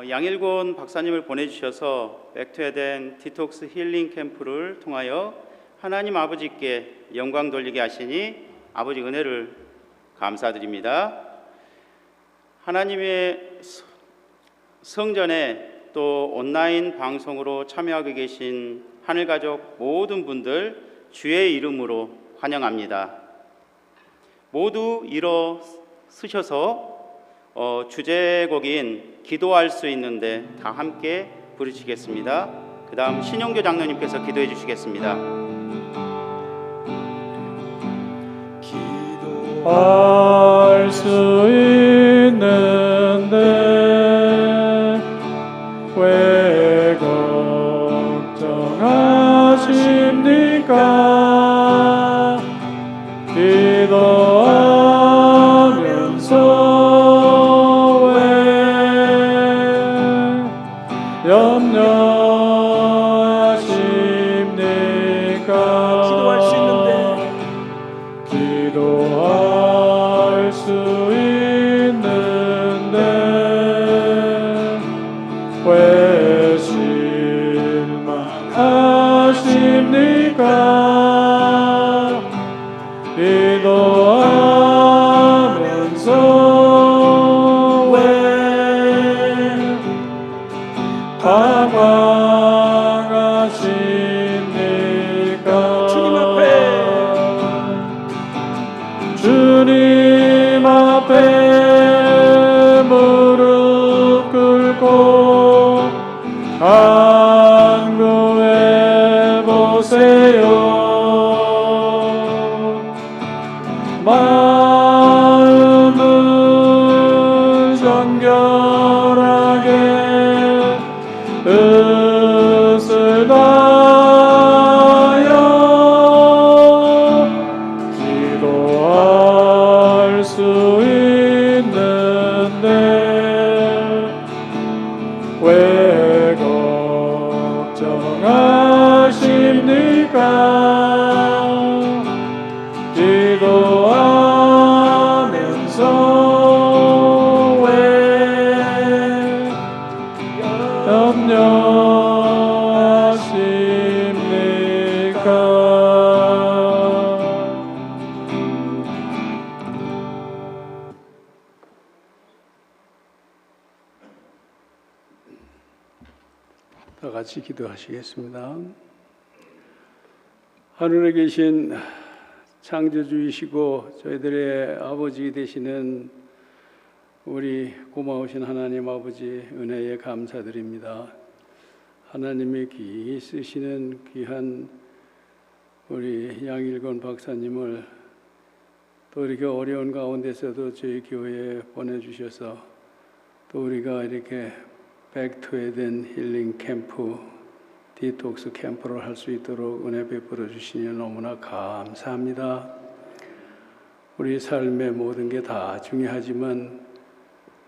양일곤 박사님을 보내주셔서 백투에덴 디톡스 힐링 캠프를 통하여 하나님 아버지께 영광 돌리게 하시니 아버지 은혜를 감사드립니다. 하나님의 성전에 또 온라인 방송으로 참여하고 계신 하늘가족 모든 분들 주의 이름으로 환영합니다. 모두 일어서셔서 주제곡인 기도할 수 있는데 다 함께 부르시겠습니다. 그 다음 신용교 장로님께서 기도해 주시겠습니다. 기도할 수 있는데 왜 걱정하십니까? 기도하면서 왜 염려하십니까? 기도할 수 있는데 기도할 수 있는데 왜 실망하십니까? 기도하면서 왜 방황하십니까? 주님 앞에 무릎 꿇고 간구해 보세요. 마음은 정결하게 뜻을 다하여 기도할 수 있는데 왜 걱정하십니까? 기도하면서 왜 염려하십니까? 다 같이 기도하시겠습니다. 하늘에 계신 창조주이시고 저희들의 아버지 되시는 우리 고마우신 하나님 아버지 은혜에 감사드립니다. 하나님의 귀히 쓰시는 귀한 우리 양일권 박사님을 또 이렇게 어려운 가운데서도 저희 교회에 보내주셔서 또 우리가 이렇게 백투에덴 힐링 캠프 디톡스 캠프를 할 수 있도록 은혜 베풀어 주시니 너무나 감사합니다. 우리 삶의 모든 게 다 중요하지만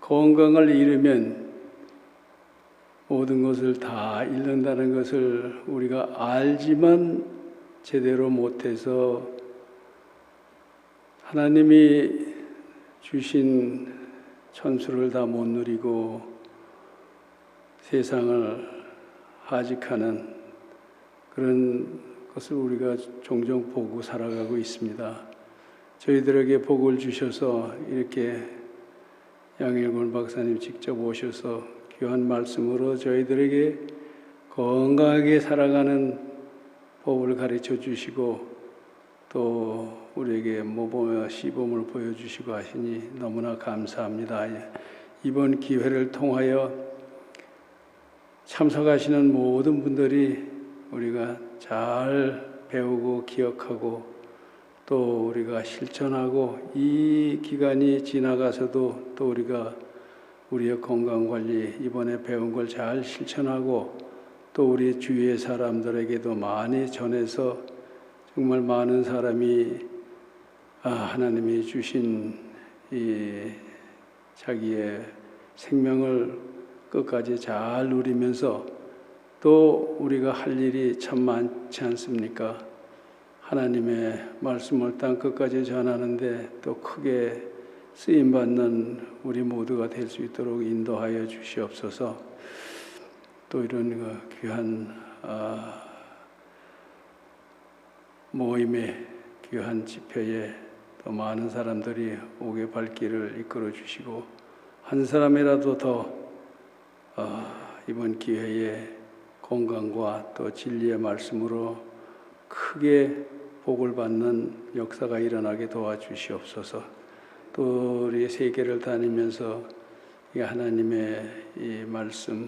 건강을 잃으면 모든 것을 다 잃는다는 것을 우리가 알지만 제대로 못해서 하나님이 주신 천수를 다 못 누리고 세상을 하직하는 그런 것을 우리가 종종 보고 살아가고 있습니다. 저희들에게 복을 주셔서 이렇게 양일권 박사님 직접 오셔서 귀한 말씀으로 저희들에게 건강하게 살아가는 법을 가르쳐 주시고 또 우리에게 모범과 시범을 보여주시고 하시니 너무나 감사합니다. 이번 기회를 통하여 참석하시는 모든 분들이 우리가 잘 배우고 기억하고 또 우리가 실천하고 이 기간이 지나가서도 또 우리가 우리의 건강관리 이번에 배운 걸 잘 실천하고 또 우리 주위의 사람들에게도 많이 전해서 정말 많은 사람이 하나님이 주신 이 자기의 생명을 끝까지 잘 누리면서 또 우리가 할 일이 참 많지 않습니까? 하나님의 말씀을 땅 끝까지 전하는데 또 크게 쓰임 받는 우리 모두가 될 수 있도록 인도하여 주시옵소서. 또 이런 그 귀한 모임에, 귀한 집회에 더 많은 사람들이 오게 발길을 이끌어 주시고, 한 사람이라도 더 이번 기회에 건강과 또 진리의 말씀으로 크게 복을 받는 역사가 일어나게 도와주시옵소서. 또 우리 세계를 다니면서 이 하나님의 이 말씀을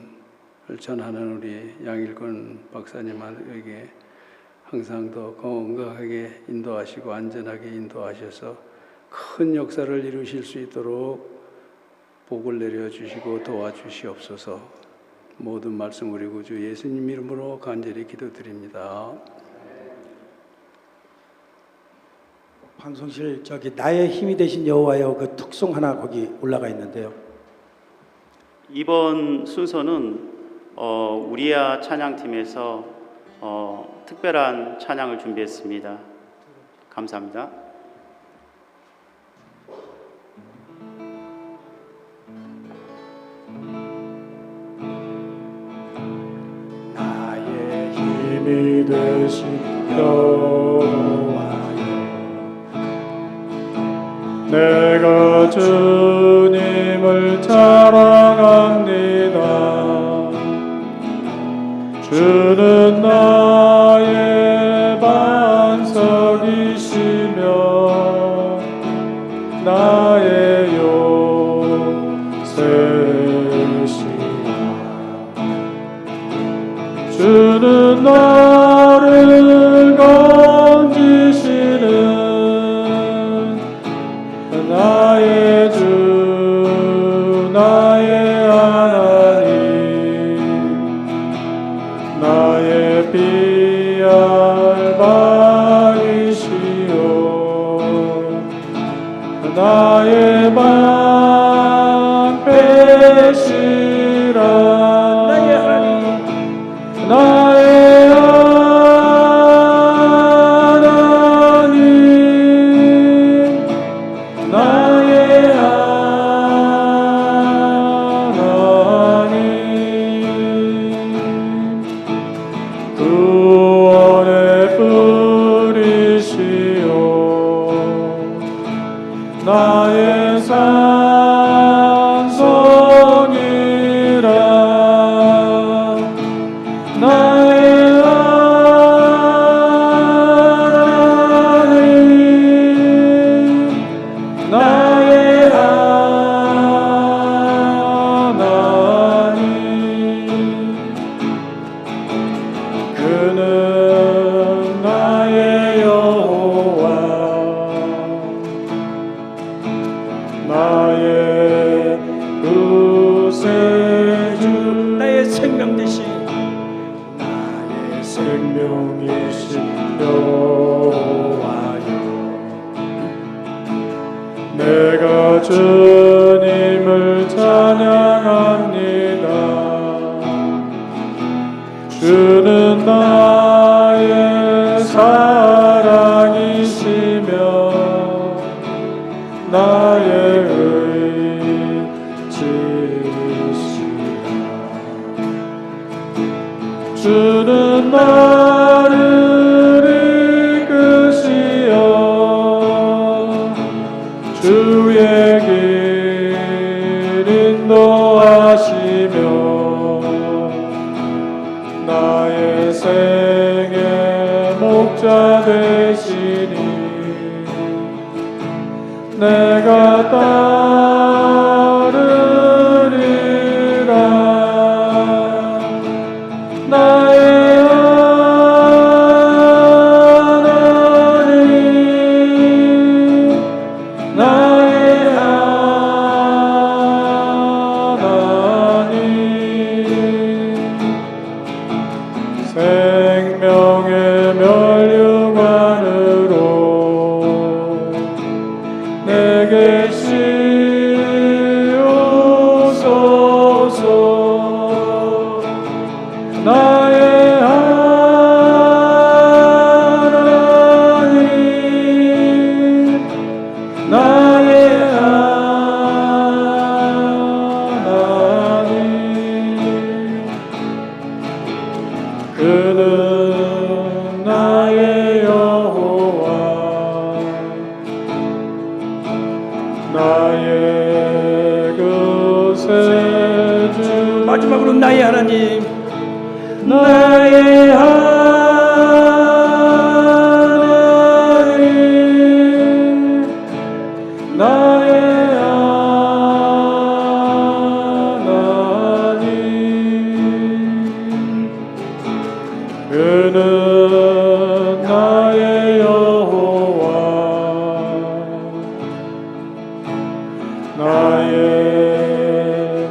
전하는 우리 양일권 박사님에게 항상 더 건강하게 인도하시고 안전하게 인도하셔서 큰 역사를 이루실 수 있도록 복을 내려주시고 도와주시옵소서. 모든 말씀 우리 구주 예수님 이름으로 간절히 기도드립니다. 방송실 저기 나의 힘이 되신 여호와여 그 특송 하나 거기 올라가 있는데요. 이번 순서는 우리야 찬양팀에서 특별한 찬양을 준비했습니다. 감사합니다. 나의 힘이 되신 여호와여 내가 주님을 자랑합니다. 주는 나의 반석이시며 나의 요새시라. 주는 나를 건지시는 나의 주 나의 하나님 나의 비알바이시오 나의 방패시라 나의 하나님 나의 하나님 나의 하나님 구원의 뿌리시오 나의 산성이라 나의 하나님 나의 하나님 그는 나의 여호와 나의 구세주 나의 생명 되신 나의 생명이신 여호와여 내가 주님을 찬양합니다. 주는 나의 사랑이시며 나의 의지시라. 주는 나를 이끄시어 주의 길 인도하시며 나의 생의 목자 되시니 내가 따르리라. 나의 하나님 나의 하나님 생명의 멸류관으로 내게 구세주 마지막으로 나의 하나님, 나의 하나님 나의 하나님 그는 나의 여호와 나의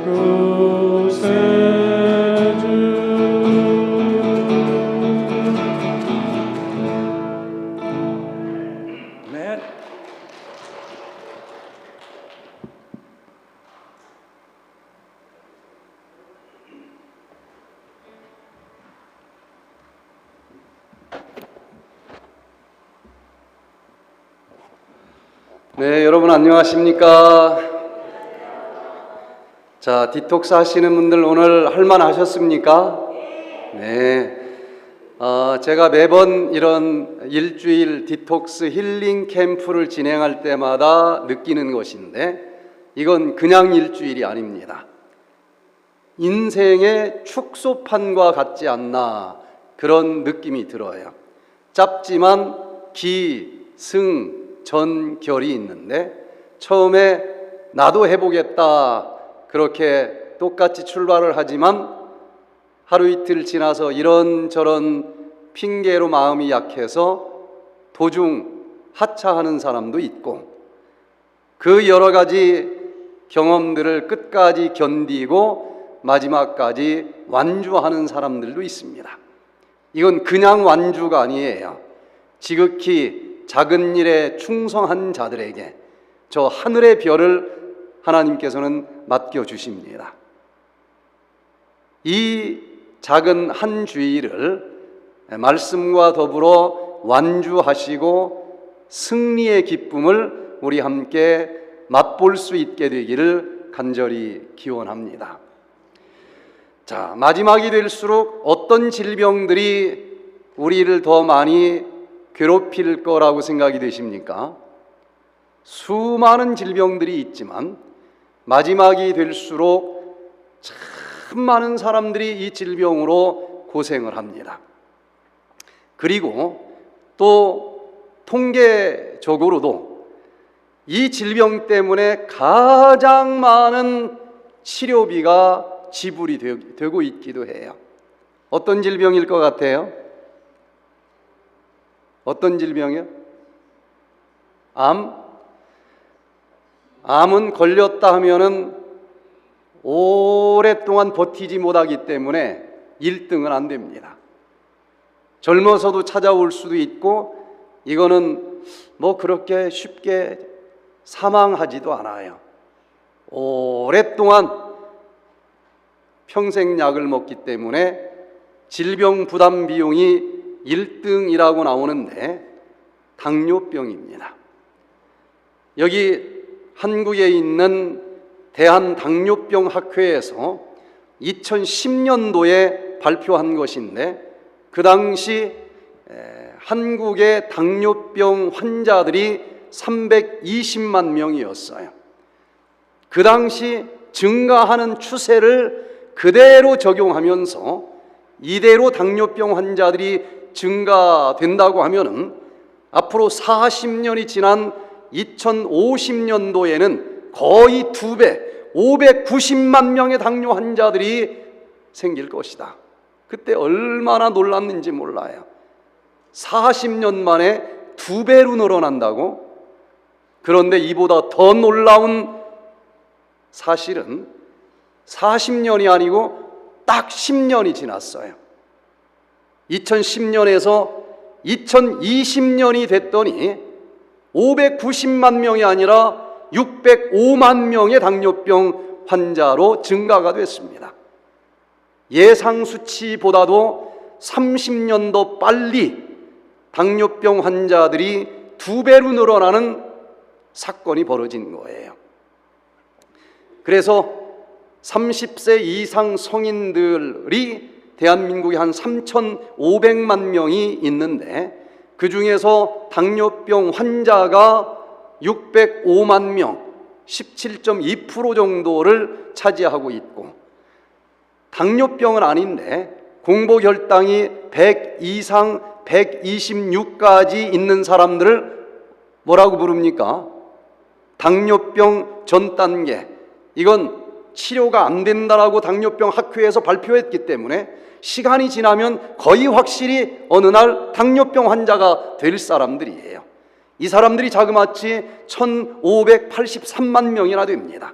구세주 네. 네, 여러분 안녕하십니까? 자, 디톡스 하시는 분들 오늘 할만 하셨습니까? 네. 제가 매번 이런 일주일 디톡스 힐링 캠프를 진행할 때마다 느끼는 것인데 이건 그냥 일주일이 아닙니다. 인생의 축소판과 같지 않나 그런 느낌이 들어요. 짧지만 기, 승, 전, 결이 있는데 처음에 나도 해보겠다 그렇게 똑같이 출발을 하지만 하루 이틀 지나서 이런저런 핑계로 마음이 약해서 도중 하차하는 사람도 있고 그 여러 가지 경험들을 끝까지 견디고 마지막까지 완주하는 사람들도 있습니다. 이건 그냥 완주가 아니에요. 지극히 작은 일에 충성한 자들에게 저 하늘의 별을 하나님께서는 맡겨주십니다. 이 작은 한 주일을 말씀과 더불어 완주하시고 승리의 기쁨을 우리 함께 맛볼 수 있게 되기를 간절히 기원합니다. 자, 마지막이 될수록 어떤 질병들이 우리를 더 많이 괴롭힐 거라고 생각이 되십니까? 수많은 질병들이 있지만 마지막이 될수록 참 많은 사람들이 이 질병으로 고생을 합니다. 그리고 또 통계적으로도 이 질병 때문에 가장 많은 치료비가 지불이 되고 있기도 해요. 어떤 질병일 것 같아요? 어떤 질병이요? 암? 암은 걸렸다 하면은 오랫동안 버티지 못하기 때문에 1등은 안 됩니다. 젊어서도 찾아올 수도 있고 이거는 뭐 그렇게 쉽게 사망하지도 않아요. 오랫동안 평생 약을 먹기 때문에 질병 부담 비용이 1등이라고 나오는데 당뇨병입니다. 여기 한국에 있는 대한당뇨병학회에서 2010년도에 발표한 것인데 그 당시 한국의 당뇨병 환자들이 320만 명이었어요. 그 당시 증가하는 추세를 그대로 적용하면서 이대로 당뇨병 환자들이 증가된다고 하면은 앞으로 40년이 지난 2050년도에는 거의 2배, 590만 명의 당뇨 환자들이 생길 것이다. 그때 얼마나 놀랐는지 몰라요. 40년 만에 2배로 늘어난다고? 그런데 이보다 더 놀라운 사실은 40년이 아니고 딱 10년이 지났어요. 2010년에서 2020년이 됐더니 590만 명이 아니라 605만 명의 당뇨병 환자로 증가가 됐습니다. 예상 수치보다도 30년 더 빨리 당뇨병 환자들이 2배로 늘어나는 사건이 벌어진 거예요. 그래서 30세 이상 성인들이 대한민국에 한 3,500만 명이 있는데 그 중에서 당뇨병 환자가 605만 명, 17.2% 정도를 차지하고 있고, 당뇨병은 아닌데 공복혈당이 100 이상 126까지 있는 사람들을 뭐라고 부릅니까? 당뇨병 전 단계. 이건 치료가 안 된다라고 당뇨병 학회에서 발표했기 때문에 시간이 지나면 거의 확실히 어느 날 당뇨병 환자가 될 사람들이에요. 이 사람들이 자그마치 1583만 명이나 됩니다.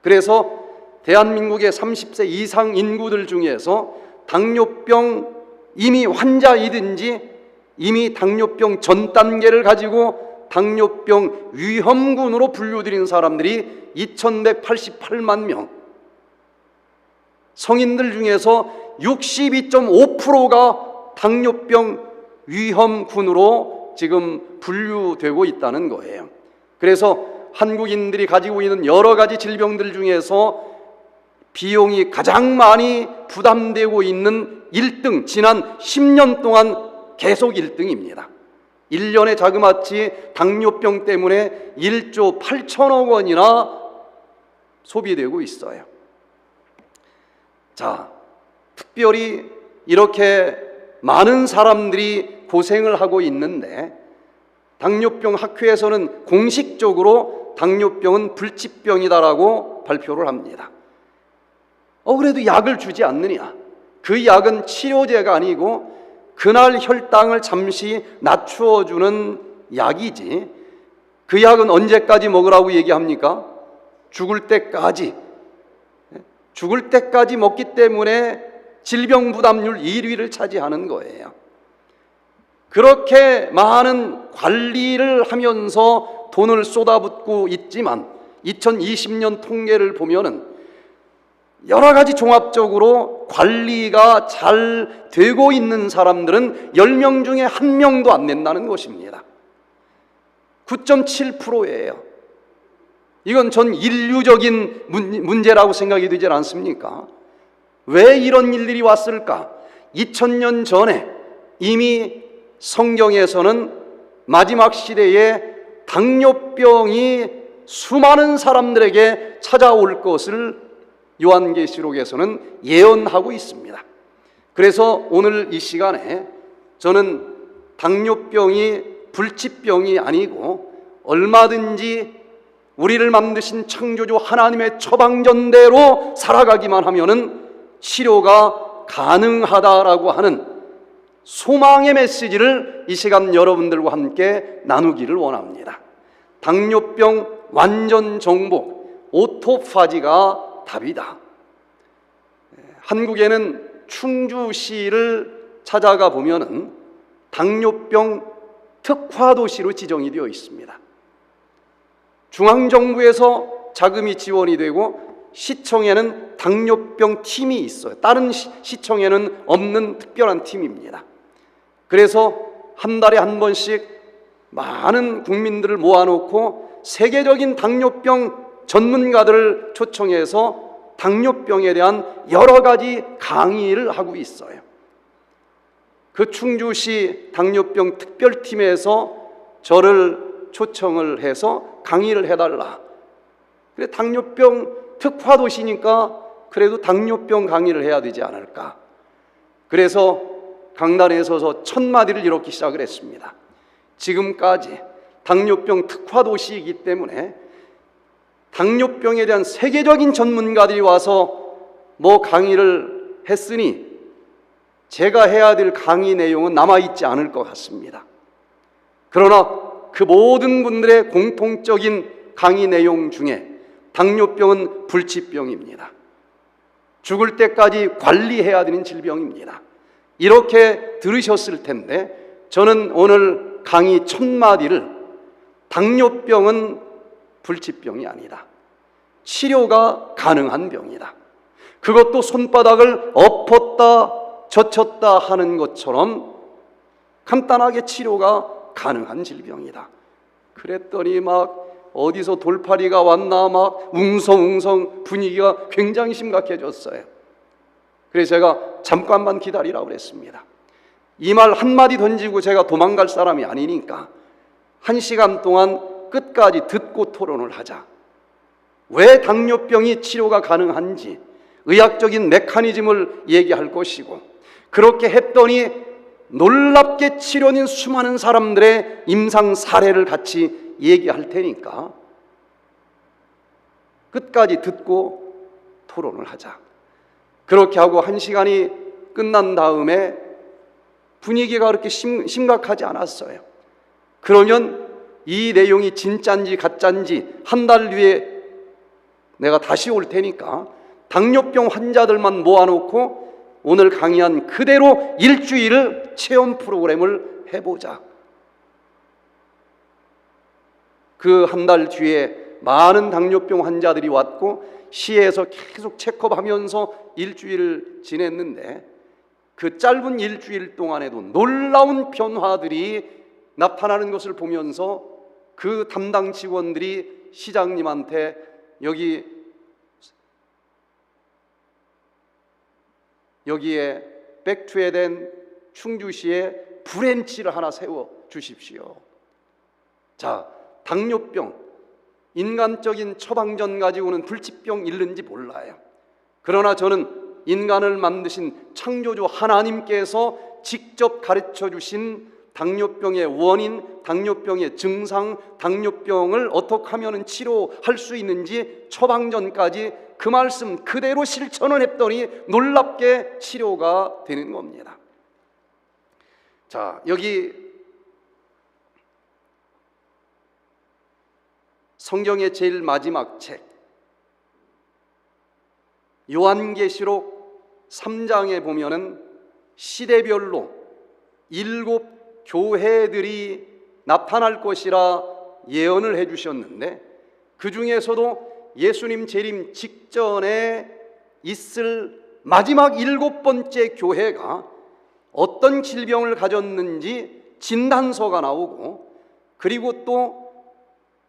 그래서 대한민국의 30세 이상 인구들 중에서 당뇨병 이미 환자이든지 이미 당뇨병 전 단계를 가지고 당뇨병 위험군으로 분류드린 사람들이 2188만 명, 성인들 중에서 62.5%가 당뇨병 위험군으로 지금 분류되고 있다는 거예요. 그래서 한국인들이 가지고 있는 여러 가지 질병들 중에서 비용이 가장 많이 부담되고 있는 1등, 지난 10년 동안 계속 1등입니다. 1년에 자그마치 당뇨병 때문에 1조 8천억 원이나 소비되고 있어요. 자, 특별히 이렇게 많은 사람들이 고생을 하고 있는데 당뇨병 학회에서는 공식적으로 당뇨병은 불치병이다라고 발표를 합니다. 그래도 약을 주지 않느냐? 그 약은 치료제가 아니고 그날 혈당을 잠시 낮추어주는 약이지, 그 약은 언제까지 먹으라고 얘기합니까? 죽을 때까지. 죽을 때까지 먹기 때문에 질병 부담률 1위를 차지하는 거예요. 그렇게 많은 관리를 하면서 돈을 쏟아붓고 있지만 2020년 통계를 보면은 여러 가지 종합적으로 관리가 잘 되고 있는 사람들은 10명 중에 1명도 안 된다는 것입니다. 9.7%예요. 이건 전 인류적인 문제라고 생각이 되지 않습니까? 왜 이런 일들이 왔을까? 2000년 전에 이미 성경에서는 마지막 시대에 당뇨병이 수많은 사람들에게 찾아올 것을 요한계시록에서는 예언하고 있습니다. 그래서 오늘 이 시간에 저는 당뇨병이 불치병이 아니고 얼마든지 우리를 만드신 창조주 하나님의 처방전대로 살아가기만 하면은 치료가 가능하다라고 하는 소망의 메시지를 이 시간 여러분들과 함께 나누기를 원합니다. 당뇨병 완전 정복, 오토파지가 답이다. 한국에는 충주시를 찾아가 보면은 당뇨병 특화도시로 지정이 되어 있습니다. 중앙정부에서 자금이 지원이 되고 시청에는 당뇨병 팀이 있어요. 다른 시청에는 없는 특별한 팀입니다. 그래서 한 달에 한 번씩 많은 국민들을 모아놓고 세계적인 당뇨병 전문가들을 초청해서 당뇨병에 대한 여러 가지 강의를 하고 있어요. 그 충주시 당뇨병 특별팀에서 저를 초청을 해서 강의를 해달라. 그래, 당뇨병 특화도시니까 그래도 당뇨병 강의를 해야 되지 않을까. 그래서 강단에 서서 첫 마디를 이렇게 시작을 했습니다. 지금까지 당뇨병 특화도시이기 때문에 당뇨병에 대한 세계적인 전문가들이 와서 뭐 강의를 했으니 제가 해야 될 강의 내용은 남아있지 않을 것 같습니다. 그러나 그 모든 분들의 공통적인 강의 내용 중에 당뇨병은 불치병입니다. 죽을 때까지 관리해야 되는 질병입니다. 이렇게 들으셨을 텐데 저는 오늘 강의 첫 마디를 당뇨병은 불치병이 아니다. 치료가 가능한 병이다. 그것도 손바닥을 엎었다 젖혔다 하는 것처럼 간단하게 치료가 가능한 질병이다. 그랬더니 막 어디서 돌팔이가 왔나 막 웅성웅성 분위기가 굉장히 심각해졌어요. 그래서 제가 잠깐만 기다리라고 그랬습니다. 이 말 한마디 던지고 제가 도망갈 사람이 아니니까 1시간 동안 끝까지 듣고 토론을 하자. 왜 당뇨병이 치료가 가능한지 의학적인 메커니즘을 얘기할 것이고, 그렇게 했더니 놀랍게 치료된 수많은 사람들의 임상 사례를 같이 얘기할 테니까 끝까지 듣고 토론을 하자. 그렇게 하고 1시간이 끝난 다음에 분위기가 그렇게 심각하지 않았어요. 그러면 이 내용이 진짜인지 가짜인지 한 달 뒤에 내가 다시 올 테니까 당뇨병 환자들만 모아놓고 오늘 강의한 그대로 일주일을 체험 프로그램을 해보자. 그 한 달 뒤에 많은 당뇨병 환자들이 왔고 시에서 계속 체크업하면서 일주일을 지냈는데, 그 짧은 일주일 동안에도 놀라운 변화들이 나타나는 것을 보면서 그 담당 직원들이 시장님한테 여기에 백투에덴 충주시에 브랜치를 하나 세워 주십시오. 자, 당뇨병, 인간적인 처방전 가지고는 불치병 잃는지 몰라요. 그러나 저는 인간을 만드신 창조주 하나님께서 직접 가르쳐 주신 당뇨병의 원인, 당뇨병의 증상, 당뇨병을 어떻게 하면 치료할 수 있는지 처방전까지 그 말씀 그대로 실천을 했더니 놀랍게 치료가 되는 겁니다. 자, 여기 성경의 제일 마지막 책 요한계시록 3장에 보면은 시대별로 7 교회들이 나타날 것이라 예언을 해주셨는데, 그 중에서도 예수님 재림 직전에 있을 마지막 7번째 교회가 어떤 질병을 가졌는지 진단서가 나오고, 그리고 또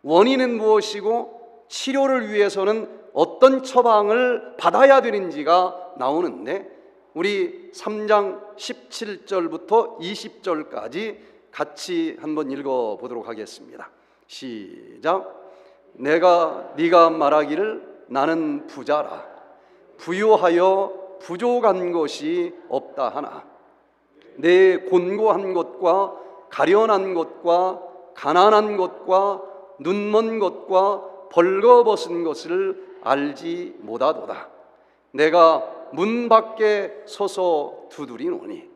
원인은 무엇이고 치료를 위해서는 어떤 처방을 받아야 되는지가 나오는데, 우리 3장 17절부터 20절까지 같이 한번 읽어보도록 하겠습니다. 시작. 네가 말하기를 나는 부자라 부유하여 부족한 것이 없다 하나, 내 곤고한 것과 가련한 것과 가난한 것과 눈먼 것과 벌거벗은 것을 알지 못하도다. 내가 문 밖에 서서 두드리노니.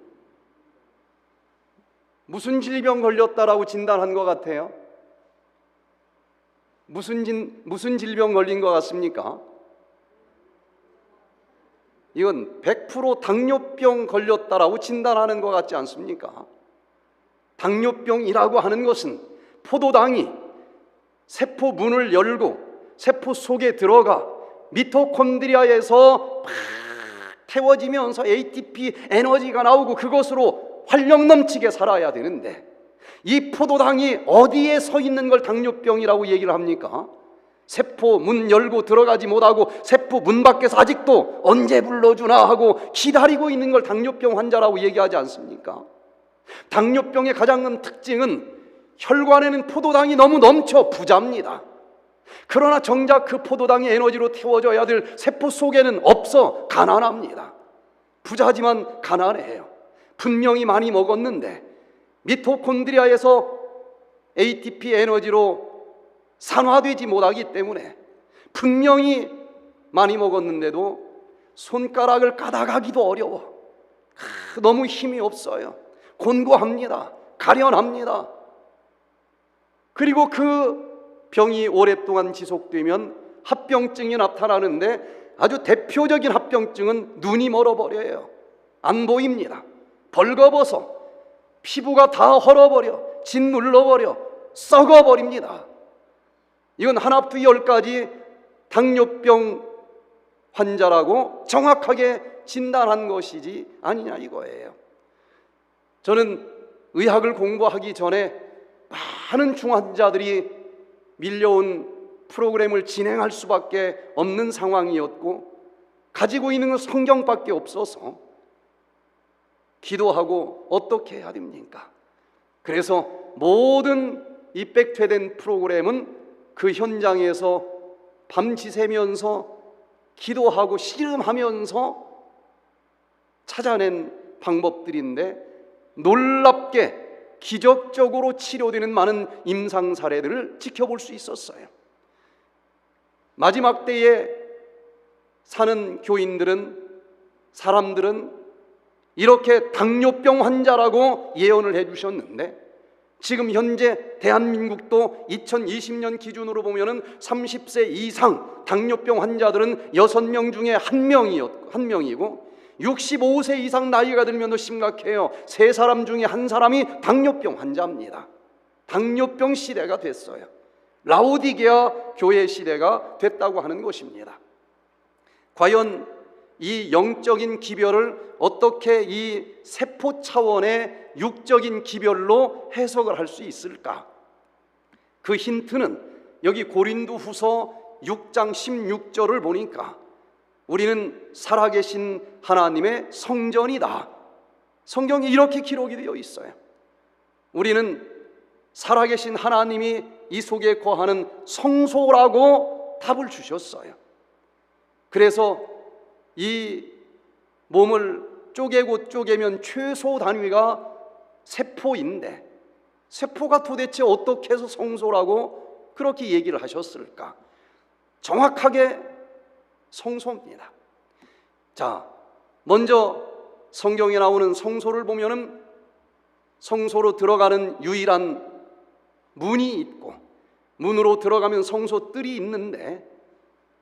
무슨 질병 걸렸다라고 진단한 것 같아요? 무슨 질병 걸린 것 같습니까? 이건 100% 당뇨병 걸렸다라고 진단하는 것 같지 않습니까? 당뇨병이라고 하는 것은 포도당이 세포 문을 열고 세포 속에 들어가 미토콘드리아에서 팍 태워지면서 ATP 에너지가 나오고 그것으로 활력 넘치게 살아야 되는데, 이 포도당이 어디에 서 있는 걸 당뇨병이라고 얘기를 합니까? 세포 문 열고 들어가지 못하고 세포 문 밖에서 아직도 언제 불러주나 하고 기다리고 있는 걸 당뇨병 환자라고 얘기하지 않습니까? 당뇨병의 가장 큰 특징은 혈관에는 포도당이 너무 넘쳐 부자입니다. 그러나 정작 그 포도당이 에너지로 태워져야 될 세포 속에는 없어 가난합니다. 부자지만 가난해요. 분명히 많이 먹었는데 미토콘드리아에서 ATP 에너지로 산화되지 못하기 때문에 분명히 많이 먹었는데도 손가락을 까닥하기도 어려워. 너무 힘이 없어요. 곤고합니다. 가련합니다. 그리고 그 병이 오랫동안 지속되면 합병증이 나타나는데, 아주 대표적인 합병증은 눈이 멀어버려요. 안 보입니다. 벌거벗어 피부가 다 헐어버려, 짓눌러버려, 썩어버립니다. 이건 하나부터 10까지 당뇨병 환자라고 정확하게 진단한 것이지 아니냐 이거예요. 저는 의학을 공부하기 전에 많은 중환자들이 밀려온 프로그램을 진행할 수밖에 없는 상황이었고, 가지고 있는 건 성경밖에 없어서 기도하고 어떻게 해야 됩니까? 그래서 모든 이 백퇴된 프로그램은 그 현장에서 밤지새면서 기도하고 씨름하면서 찾아낸 방법들인데 놀랍게 기적적으로 치료되는 많은 임상 사례들을 지켜볼 수 있었어요. 마지막 때에 사는 교인들은, 사람들은 이렇게 당뇨병 환자라고 예언을 해주셨는데, 지금 현재 대한민국도 2020년 기준으로 보면은 30세 이상 당뇨병 환자들은 6명 중에 1명이고 65세 이상 나이가 들면 더 심각해요. 3사람 중에 1사람이 당뇨병 환자입니다. 당뇨병 시대가 됐어요. 라오디게아 교회 시대가 됐다고 하는 것입니다. 과연 이 영적인 기별을 어떻게 이 세포 차원의 육적인 기별로 해석을 할 수 있을까? 그 힌트는 여기 고린도후서 6장 16절을 보니까 우리는 살아계신 하나님의 성전이다. 성경에 이렇게 기록이 되어 있어요. 우리는 살아계신 하나님이 이 속에 거하는 성소라고 답을 주셨어요. 그래서 이 몸을 쪼개면 최소 단위가 세포인데, 세포가 도대체 어떻게 해서 성소라고 그렇게 얘기를 하셨을까? 정확하게 성소입니다. 자, 먼저 성경에 나오는 성소를 보면은 성소로 들어가는 유일한 문이 있고, 문으로 들어가면 성소뜰이 있는데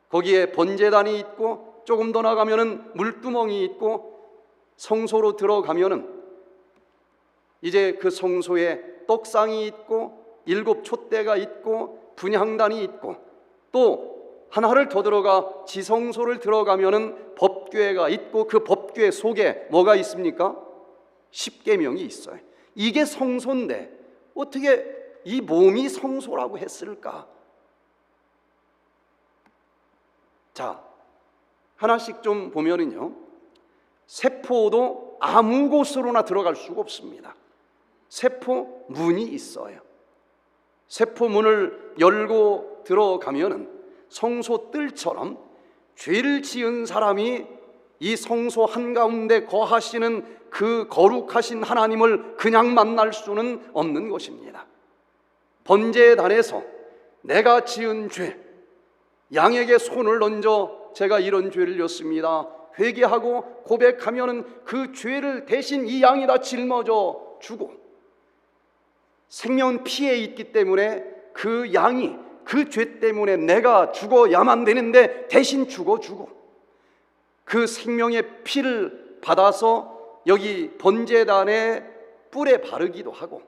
거기에 번제단이 있고, 조금 더 나가면은 물두멍이 있고, 성소로 들어가면은 이제 그 성소에 떡상이 있고 7 촛대가 있고 분향단이 있고, 또 하나를 더 들어가 지성소를 들어가면은 법궤가 있고, 그 법궤 속에 뭐가 있습니까? 십계명이 있어요. 이게 성소인데 어떻게 이 몸이 성소라고 했을까? 자, 하나씩 좀 보면은요, 세포도 아무 곳으로나 들어갈 수가 없습니다. 세포 문이 있어요. 세포 문을 열고 들어가면은 성소 뜰처럼 죄를 지은 사람이 이 성소 한가운데 거하시는 그 거룩하신 하나님을 그냥 만날 수는 없는 것입니다. 번제단에서 내가 지은 죄, 양에게 손을 얹어 제가 이런 죄를 졌습니다, 회개하고 고백하면은 그 죄를 대신 이 양이 다 짊어져 주고, 생명은 피에 있기 때문에 그 양이 그 죄 때문에 내가 죽어야만 되는데 대신 죽어주고, 그 생명의 피를 받아서 여기 번제단의 뿔에 바르기도 하고,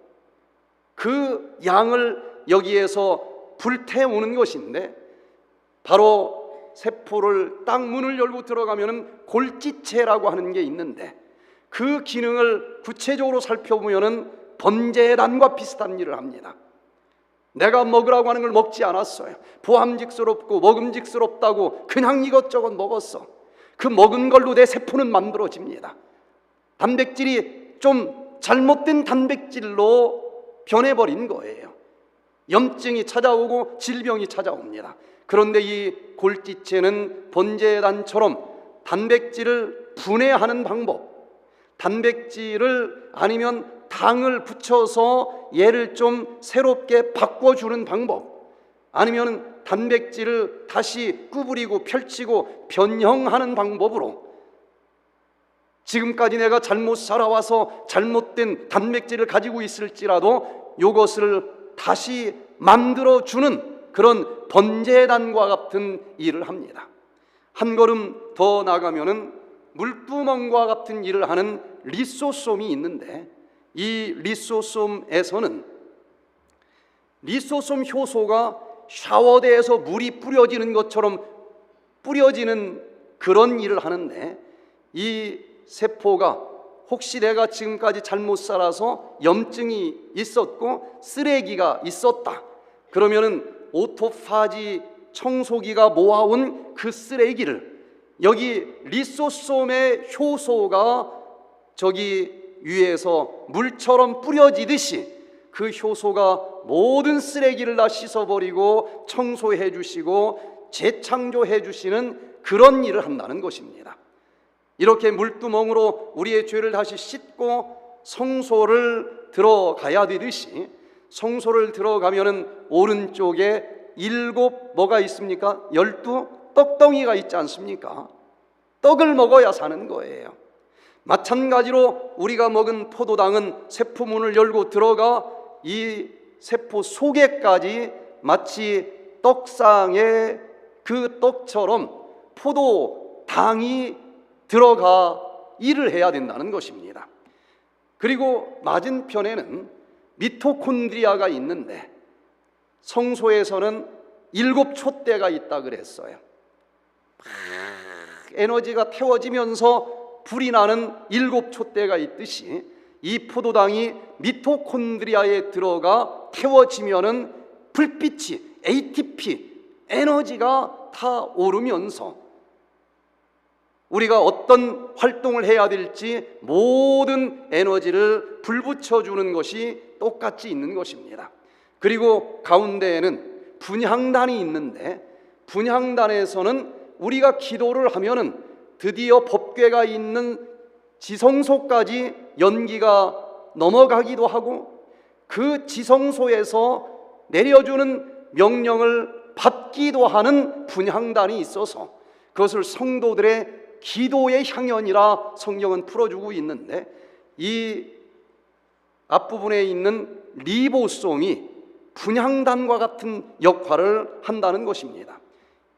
그 양을 여기에서 불태우는 것인데, 바로 세포를 딱 문을 열고 들어가면은 골지체라고 하는 게 있는데, 그 기능을 구체적으로 살펴보면은 번제단과 비슷한 일을 합니다. 내가 먹으라고 하는 걸 먹지 않았어요. 보암직스럽고 먹음직스럽다고 그냥 이것저것 먹었어. 그 먹은 걸로 내 세포는 만들어집니다. 단백질이 좀 잘못된 단백질로 변해버린 거예요. 염증이 찾아오고 질병이 찾아옵니다. 그런데 이 골지체는 번제단처럼 단백질을 분해하는 방법, 단백질을 아니면 당을 붙여서 얘를 좀 새롭게 바꿔주는 방법, 아니면 단백질을 다시 구부리고 펼치고 변형하는 방법으로 지금까지 내가 잘못 살아와서 잘못된 단백질을 가지고 있을지라도 이것을 다시 만들어주는 그런 번제단과 같은 일을 합니다. 한 걸음 더 나가면은 물두멍과 같은 일을 하는 리소솜이 있는데, 이 리소솜에서는 리소솜 효소가 샤워대에서 물이 뿌려지는 것처럼 뿌려지는 그런 일을 하는데, 이 세포가 혹시 내가 지금까지 잘못 살아서 염증이 있었고 쓰레기가 있었다 그러면은 오토파지 청소기가 모아온 그 쓰레기를 여기 리소솜의 효소가 저기 위에서 물처럼 뿌려지듯이 그 효소가 모든 쓰레기를 다 씻어버리고 청소해 주시고 재창조해 주시는 그런 일을 한다는 것입니다. 이렇게 물두멍으로 우리의 죄를 다시 씻고 성소를 들어가야 되듯이, 성소를 들어가면은 오른쪽에 7 뭐가 있습니까? 12 떡덩이가 있지 않습니까? 떡을 먹어야 사는 거예요. 마찬가지로 우리가 먹은 포도당은 세포문을 열고 들어가 이 세포 속에까지 마치 떡상에 그 떡처럼 포도당이 들어가 일을 해야 된다는 것입니다. 그리고 맞은편에는 미토콘드리아가 있는데 성소에서는 7 촛대가 있다 그랬어요. 에너지가 태워지면서 불이 나는 7 촛대가 있듯이 이 포도당이 미토콘드리아에 들어가 태워지면은 불빛이 ATP 에너지가 다 오르면서 우리가 어떤 활동을 해야 될지 모든 에너지를 불붙여주는 것이 똑같이 있는 것입니다. 그리고 가운데에는 분향단이 있는데 분향단에서는 우리가 기도를 하면은 드디어 법궤가 있는 지성소까지 연기가 넘어가기도 하고 그 지성소에서 내려주는 명령을 받기도 하는 분향단이 있어서 그것을 성도들의 기도의 향연이라 성경은 풀어주고 있는데, 이 앞부분에 있는 리보솜이 분향단과 같은 역할을 한다는 것입니다.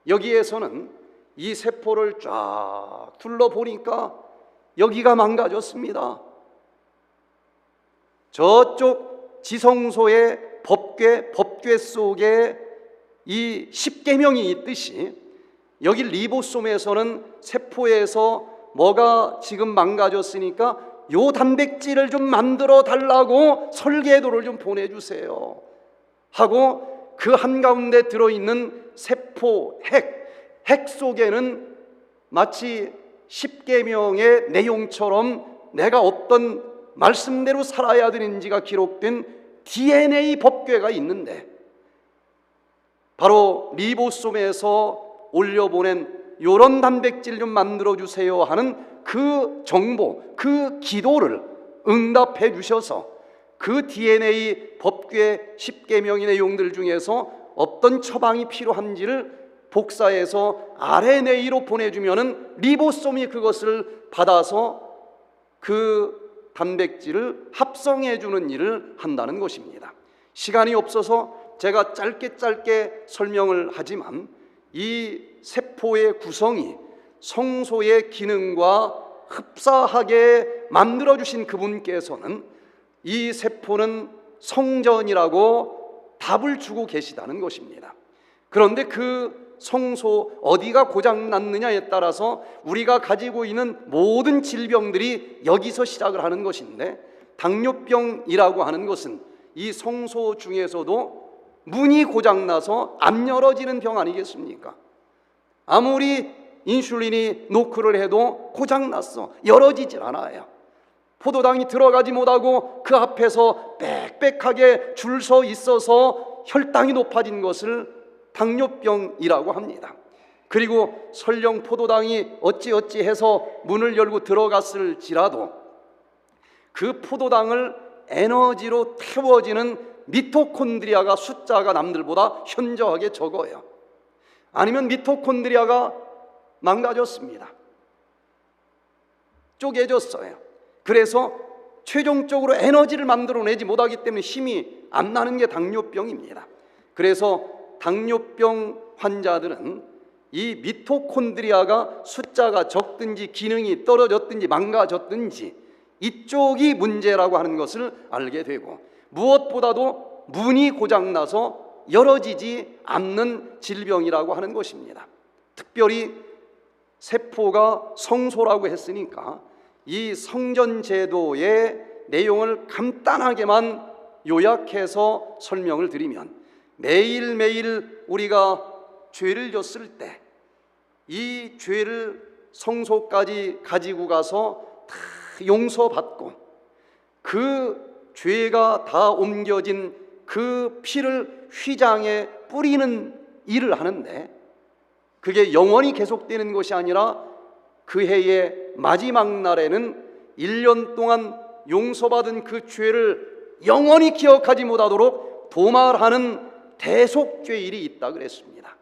여기에서는 이 세포를 쫙 둘러보니까 여기가 망가졌습니다. 저쪽 지성소의 법궤 속에 이 십계명이 있듯이 여기 리보솜에서는 세포에서 뭐가 지금 망가졌으니까 요 단백질을 좀 만들어 달라고 설계도를 좀 보내주세요 하고 그 한가운데 들어있는 세포 핵 속에는 마치 십계명의 내용처럼 내가 어떤 말씀대로 살아야 되는지가 기록된 DNA 법궤가 있는데, 바로 리보솜에서 올려보낸 요런 단백질 좀 만들어주세요 하는 그 정보, 그 기도를 응답해 주셔서 그 DNA 법궤 십계명의 내용들 중에서 어떤 처방이 필요한지를 복사해서 RNA로 보내주면은 리보솜이 그것을 받아서 그 단백질을 합성해 주는 일을 한다는 것입니다. 시간이 없어서 제가 짧게 설명을 하지만 이 세포의 구성이 성소의 기능과 흡사하게 만들어주신 그분께서는 이 세포는 성전이라고 답을 주고 계시다는 것입니다. 그런데 그 성소 어디가 고장났느냐에 따라서 우리가 가지고 있는 모든 질병들이 여기서 시작을 하는 것인데, 당뇨병이라고 하는 것은 이 성소 중에서도 문이 고장나서 안 열어지는 병 아니겠습니까? 아무리 인슐린이 노크를 해도 고장났어, 열어지질 않아요. 포도당이 들어가지 못하고 그 앞에서 빽빽하게 줄 서 있어서 혈당이 높아진 것을 당뇨병이라고 합니다. 그리고 설령 포도당이 어찌해서 문을 열고 들어갔을지라도 그 포도당을 에너지로 태워지는 미토콘드리아가 숫자가 남들보다 현저하게 적어요. 아니면 미토콘드리아가 망가졌습니다. 쪼개졌어요. 그래서 최종적으로 에너지를 만들어내지 못하기 때문에 힘이 안 나는 게 당뇨병입니다. 그래서 당뇨병 환자들은 이 미토콘드리아가 숫자가 적든지 기능이 떨어졌든지 망가졌든지 이쪽이 문제라고 하는 것을 알게 되고, 무엇보다도 문이 고장나서 열어지지 않는 질병이라고 하는 것입니다. 특별히 세포가 성소라고 했으니까 이 성전제도의 내용을 간단하게만 요약해서 설명을 드리면, 매일매일 우리가 죄를 졌을 때 이 죄를 성소까지 가지고 가서 다 용서받고 그 죄가 다 옮겨진 그 피를 휘장에 뿌리는 일을 하는데, 그게 영원히 계속되는 것이 아니라 그 해의 마지막 날에는 1년 동안 용서받은 그 죄를 영원히 기억하지 못하도록 도말하는 대속죄일이 있다 그랬습니다.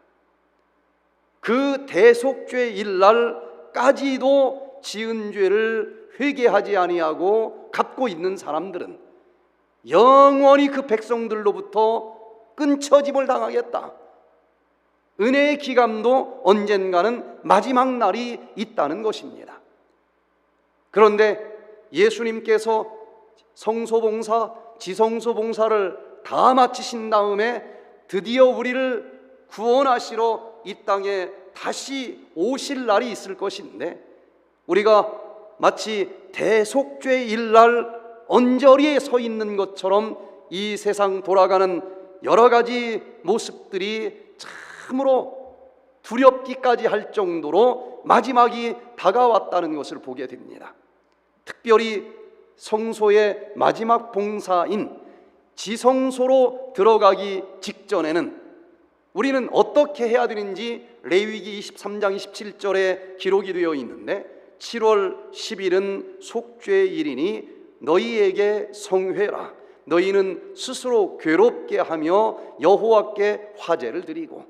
그 대속죄일 날까지도 지은 죄를 회개하지 아니하고 갚고 있는 사람들은 영원히 그 백성들로부터 끊쳐짐을 당하겠다. 은혜의 기감도 언젠가는 마지막 날이 있다는 것입니다. 그런데 예수님께서 성소봉사, 지성소봉사를 다 마치신 다음에 드디어 우리를 구원하시러 이 땅에 다시 오실 날이 있을 것인데, 우리가 마치 대속죄일 날 언저리에 서 있는 것처럼 이 세상 돌아가는 여러 가지 모습들이 참으로 두렵기까지 할 정도로 마지막이 다가왔다는 것을 보게 됩니다. 특별히 성소의 마지막 봉사인 지성소로 들어가기 직전에는 우리는 어떻게 해야 되는지 레위기 23장 27절에 기록이 되어 있는데, 7월 10일은 속죄일이니 너희에게 성회라. 너희는 스스로 괴롭게 하며 여호와께 화제를 드리고,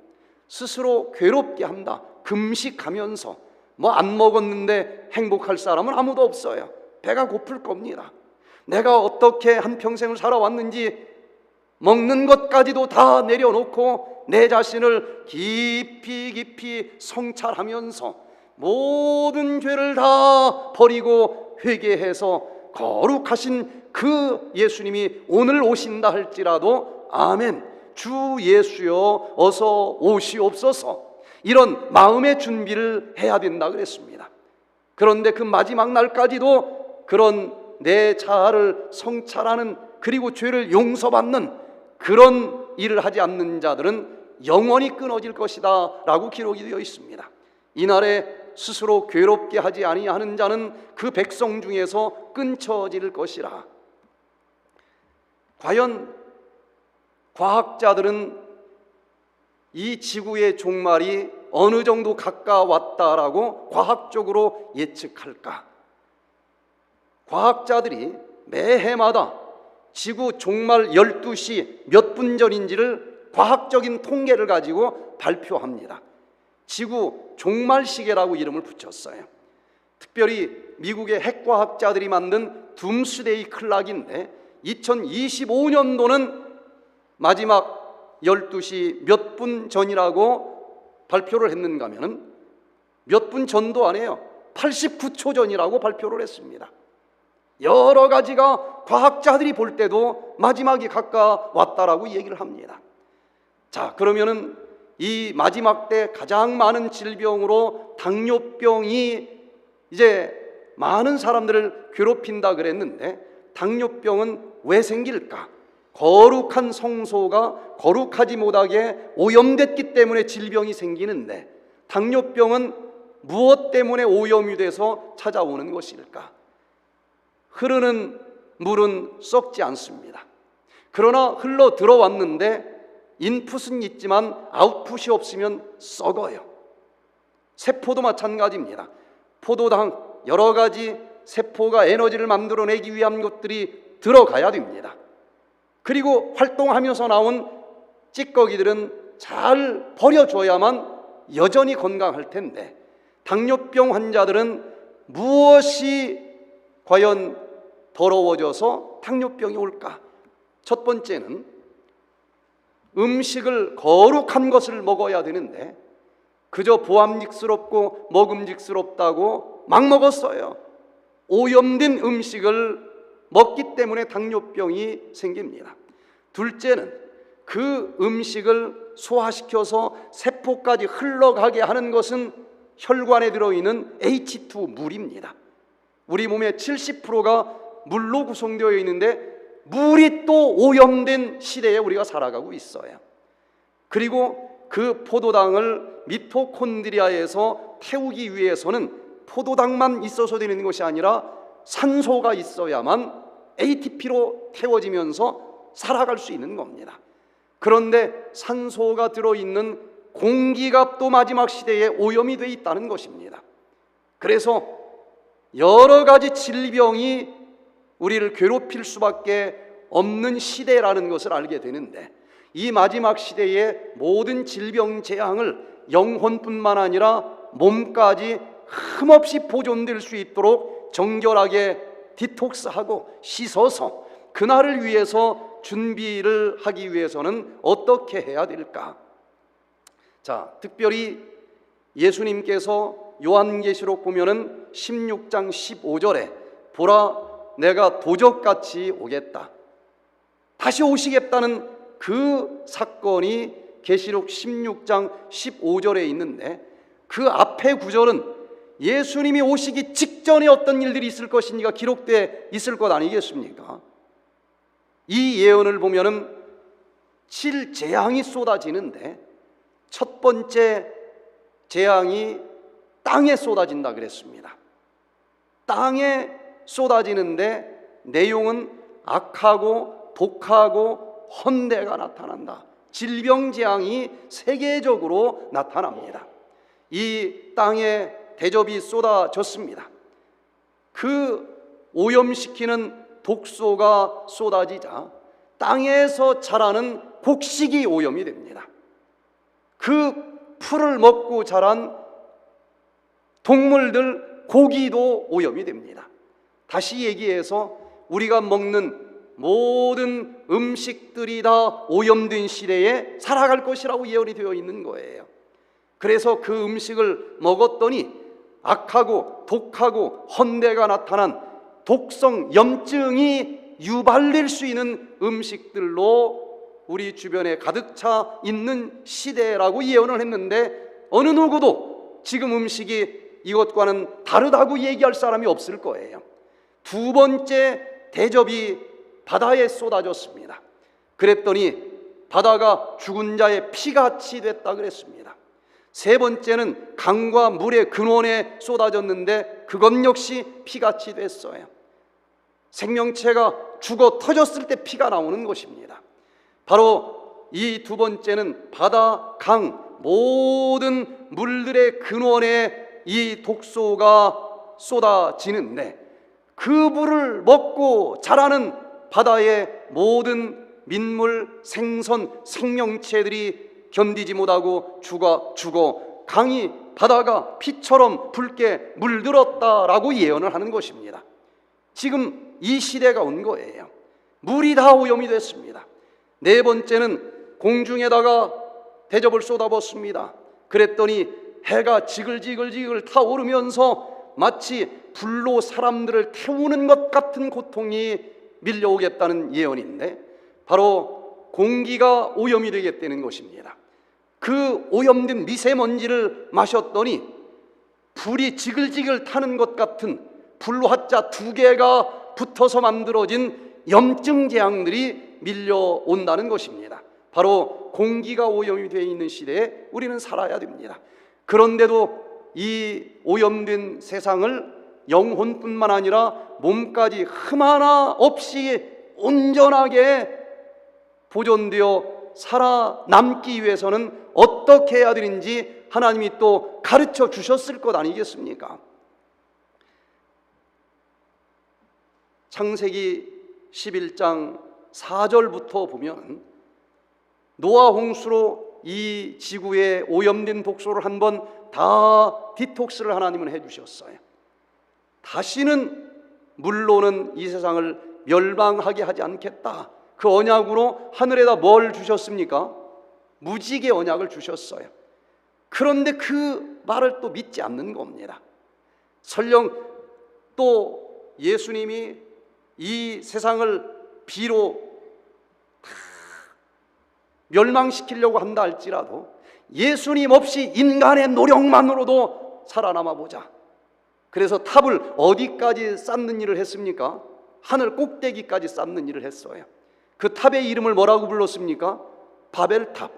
스스로 괴롭게 한다. 금식하면서 뭐 안 먹었는데 행복할 사람은 아무도 없어요. 배가 고플 겁니다. 내가 어떻게 한평생을 살아왔는지 먹는 것까지도 다 내려놓고 내 자신을 깊이 성찰하면서 모든 죄를 다 버리고 회개해서 거룩하신 그 예수님이 오늘 오신다 할지라도 아멘, 주 예수여 어서 오시옵소서, 이런 마음의 준비를 해야 된다 그랬습니다. 그런데 그 마지막 날까지도 그런 내 자아를 성찰하는, 그리고 죄를 용서받는 그런 일을 하지 않는 자들은 영원히 끊어질 것이다 라고 기록이 되어 있습니다. 이날에 스스로 괴롭게 하지 아니하는 자는 그 백성 중에서 끊쳐질 것이라. 과연 과학자들은 이 지구의 종말이 어느 정도 가까웠다라고 과학적으로 예측할까? 과학자들이 매해마다 지구 종말 12시 몇 분 전인지를 과학적인 통계를 가지고 발표합니다. 지구 종말 시계라고 이름을 붙였어요. 특별히 미국의 핵과학자들이 만든 둠스데이 클락인데 2025년도는 마지막 12시 몇 분 전이라고 발표를 했는가 하면 몇 분 전도 아니에요. 89초 전이라고 발표를 했습니다. 여러 가지가 과학자들이 볼 때도 마지막이 가까웠다라고 얘기를 합니다. 자, 그러면은 이 마지막 때 가장 많은 질병으로 당뇨병이 이제 많은 사람들을 괴롭힌다 그랬는데, 당뇨병은 왜 생길까? 거룩한 성소가 거룩하지 못하게 오염됐기 때문에 질병이 생기는데, 당뇨병은 무엇 때문에 오염이 돼서 찾아오는 것일까? 흐르는 물은 썩지 않습니다. 그러나 흘러 들어왔는데 인풋은 있지만 아웃풋이 없으면 썩어요. 세포도 마찬가지입니다. 포도당 여러 가지 세포가 에너지를 만들어내기 위한 것들이 들어가야 됩니다. 그리고 활동하면서 나온 찌꺼기들은 잘 버려줘야만 여전히 건강할 텐데, 당뇨병 환자들은 무엇이 과연 더러워져서 당뇨병이 올까? 첫 번째는 음식을 거룩한 것을 먹어야 되는데 그저 보암직스럽고 먹음직스럽다고 막 먹었어요. 오염된 음식을 먹기 때문에 당뇨병이 생깁니다. 둘째는 그 음식을 소화시켜서 세포까지 흘러가게 하는 것은 혈관에 들어있는 H2 물입니다. 우리 몸의 70%가 물로 구성되어 있는데 물이 또 오염된 시대에 우리가 살아가고 있어요. 그리고 그 포도당을 미토콘드리아에서 태우기 위해서는 포도당만 있어서 되는 것이 아니라 산소가 있어야만 ATP로 태워지면서 살아갈 수 있는 겁니다. 그런데 산소가 들어있는 공기가 또 마지막 시대에 오염이 되어 있다는 것입니다. 그래서 여러 가지 질병이 우리를 괴롭힐 수밖에 없는 시대라는 것을 알게 되는데, 이 마지막 시대의 모든 질병 재앙을 영혼뿐만 아니라 몸까지 흠없이 보존될 수 있도록 정결하게 디톡스하고 씻어서 그날을 위해서 준비를 하기 위해서는 어떻게 해야 될까? 자, 특별히 예수님께서 요한계시록 보면은 16장 15절에 보라 내가 도적같이 오겠다, 다시 오시겠다는 그 사건이 계시록 16장 15절에 있는데, 그 앞에 구절은 예수님이 오시기 직전에 어떤 일들이 있을 것인지가 기록되어 있을 것 아니겠습니까? 이 예언을 보면은 7재앙이 쏟아지는데 첫 번째 재앙이 땅에 쏟아진다 그랬습니다. 땅에 쏟아지는데 내용은 악하고 독하고 헌대가 나타난다. 질병 재앙이 세계적으로 나타납니다. 이 땅에 대접이 쏟아졌습니다. 그 오염시키는 독소가 쏟아지자 땅에서 자라는 곡식이 오염이 됩니다. 그 풀을 먹고 자란 동물들, 고기도 오염이 됩니다. 다시 얘기해서 우리가 먹는 모든 음식들이 다 오염된 시대에 살아갈 것이라고 예언이 되어 있는 거예요. 그래서 그 음식을 먹었더니 악하고 독하고 헌대가 나타난 독성 염증이 유발될 수 있는 음식들로 우리 주변에 가득 차 있는 시대라고 예언을 했는데, 어느 누구도 지금 음식이 이것과는 다르다고 얘기할 사람이 없을 거예요. 두 번째 대접이 바다에 쏟아졌습니다. 그랬더니 바다가 죽은 자의 피같이 됐다 그랬습니다. 세 번째는 강과 물의 근원에 쏟아졌는데 그것 역시 피같이 됐어요. 생명체가 죽어 터졌을 때 피가 나오는 것입니다. 바로 이 두 번째는 바다, 강, 모든 물들의 근원에 이 독소가 쏟아지는데, 그 물을 먹고 자라는 바다의 모든 민물, 생선, 생명체들이 견디지 못하고 죽어 강이 바다가 피처럼 붉게 물들었다라고 예언을 하는 것입니다. 지금 이 시대가 온 거예요. 물이 다 오염이 됐습니다. 네 번째는 공중에다가 대접을 쏟아붓습니다. 그랬더니 해가 지글지글 타오르면서 마치 불로 사람들을 태우는 것 같은 고통이 밀려오겠다는 예언인데, 바로 공기가 오염이 되겠다는 것입니다. 그 오염된 미세먼지를 마셨더니 불이 지글지글 타는 것 같은 불화자 두 개가 붙어서 만들어진 염증 재앙들이 밀려온다는 것입니다. 바로 공기가 오염이 되어 있는 시대에 우리는 살아야 됩니다. 그런데도 이 오염된 세상을 영혼뿐만 아니라 몸까지 흠 하나 없이 온전하게 보존되어 살아남기 위해서는 어떻게 해야 되는지 하나님이 또 가르쳐 주셨을 것 아니겠습니까? 창세기 11장 4절부터 보면 노아 홍수로 이 지구에 오염된 독소를 한번 다 디톡스를 하나님은 해주셨어요. 다시는 물로는 이 세상을 멸망하게 하지 않겠다. 그 언약으로 하늘에다 뭘 주셨습니까? 무지개 언약을 주셨어요. 그런데 그 말을 또 믿지 않는 겁니다. 설령 또 예수님이 이 세상을 비로 멸망시키려고 한다 할지라도 예수님 없이 인간의 노력만으로도 살아남아 보자. 그래서 탑을 어디까지 쌓는 일을 했습니까? 하늘 꼭대기까지 쌓는 일을 했어요. 그 탑의 이름을 뭐라고 불렀습니까? 바벨탑.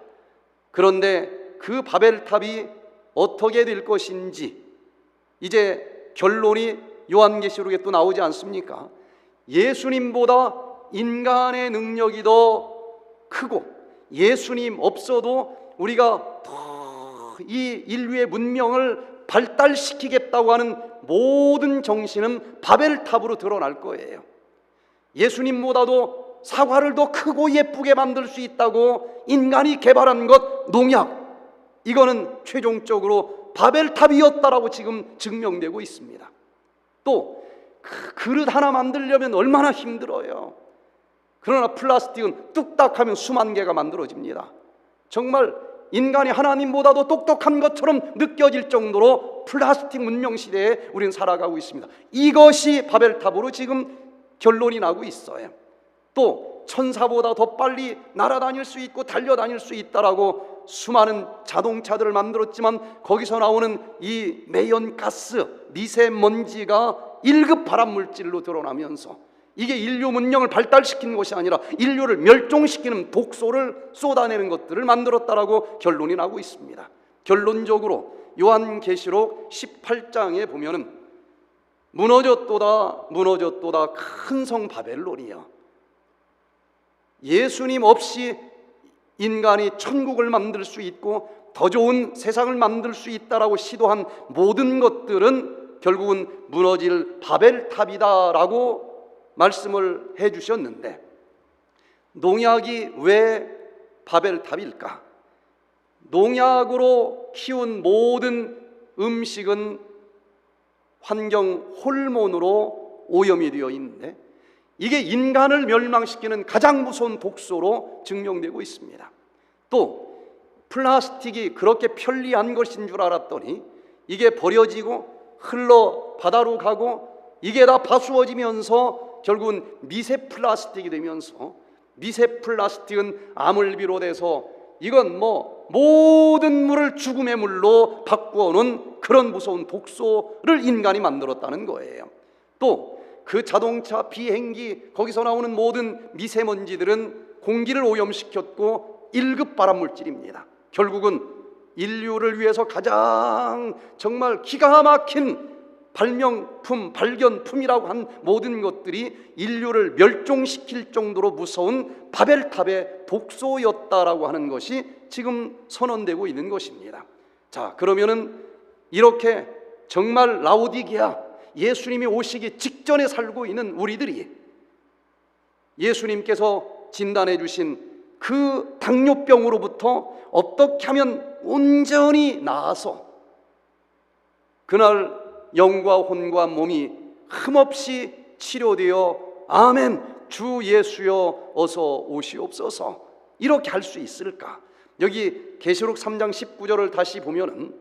그런데 그 바벨탑이 어떻게 될 것인지 이제 결론이 요한계시록에 또 나오지 않습니까? 예수님보다 인간의 능력이 더 크고 예수님 없어도 우리가 더 이 인류의 문명을 발달시키겠다고 하는 모든 정신은 바벨탑으로 드러날 거예요. 예수님보다도 사과를 더 크고 예쁘게 만들 수 있다고 인간이 개발한 것, 농약, 이거는 최종적으로 바벨탑이었다라고 지금 증명되고 있습니다. 또 그릇 하나 만들려면 얼마나 힘들어요. 그러나 플라스틱은 뚝딱하면 수만 개가 만들어집니다. 정말 인간이 하나님보다도 똑똑한 것처럼 느껴질 정도로 플라스틱 문명 시대에 우리는 살아가고 있습니다. 이것이 바벨탑으로 지금 결론이 나고 있어요. 또 천사보다 더 빨리 날아다닐 수 있고 달려다닐 수 있다라고 수많은 자동차들을 만들었지만 거기서 나오는 이 매연가스, 미세먼지가 1급 발암물질로 드러나면서 이게 인류 문명을 발달시키는 것이 아니라 인류를 멸종시키는 독소를 쏟아내는 것들을 만들었다라고 결론이 나고 있습니다. 결론적으로 요한계시록 18장에 보면은 무너졌도다 큰 성 바벨론이야. 예수님 없이 인간이 천국을 만들 수 있고 더 좋은 세상을 만들 수 있다라고 시도한 모든 것들은 결국은 무너질 바벨탑이다라고 말씀을 해주셨는데, 농약이 왜 바벨탑일까? 농약으로 키운 모든 음식은 환경 호르몬으로 오염이 되어 있는데 이게 인간을 멸망시키는 가장 무서운 독소로 증명되고 있습니다. 또 플라스틱이 그렇게 편리한 것인 줄 알았더니 이게 버려지고 흘러 바다로 가고 이게 다 파수어지면서 결국은 미세 플라스틱이 되면서, 미세 플라스틱은 암을 비롯해서 이건 모든 물을 죽음의 물로 바꾸어 놓은 그런 무서운 독소를 인간이 만들었다는 거예요. 또 그 자동차, 비행기, 거기서 나오는 모든 미세먼지들은 공기를 오염시켰고 1급 발암물질입니다. 결국은 인류를 위해서 가장 정말 기가 막힌 발명품, 발견품이라고 한 모든 것들이 인류를 멸종시킬 정도로 무서운 바벨탑의 독소였다라고 하는 것이 지금 선언되고 있는 것입니다. 자, 그러면은 이렇게 정말 라오디게아, 예수님이 오시기 직전에 살고 있는 우리들이 예수님께서 진단해 주신 그 당뇨병으로부터 어떻게 하면 온전히 나아서 그날 영과 혼과 몸이 흠없이 치료되어 아멘 주 예수여 어서 오시옵소서 이렇게 할 수 있을까? 여기 계시록 3장 19절을 다시 보면은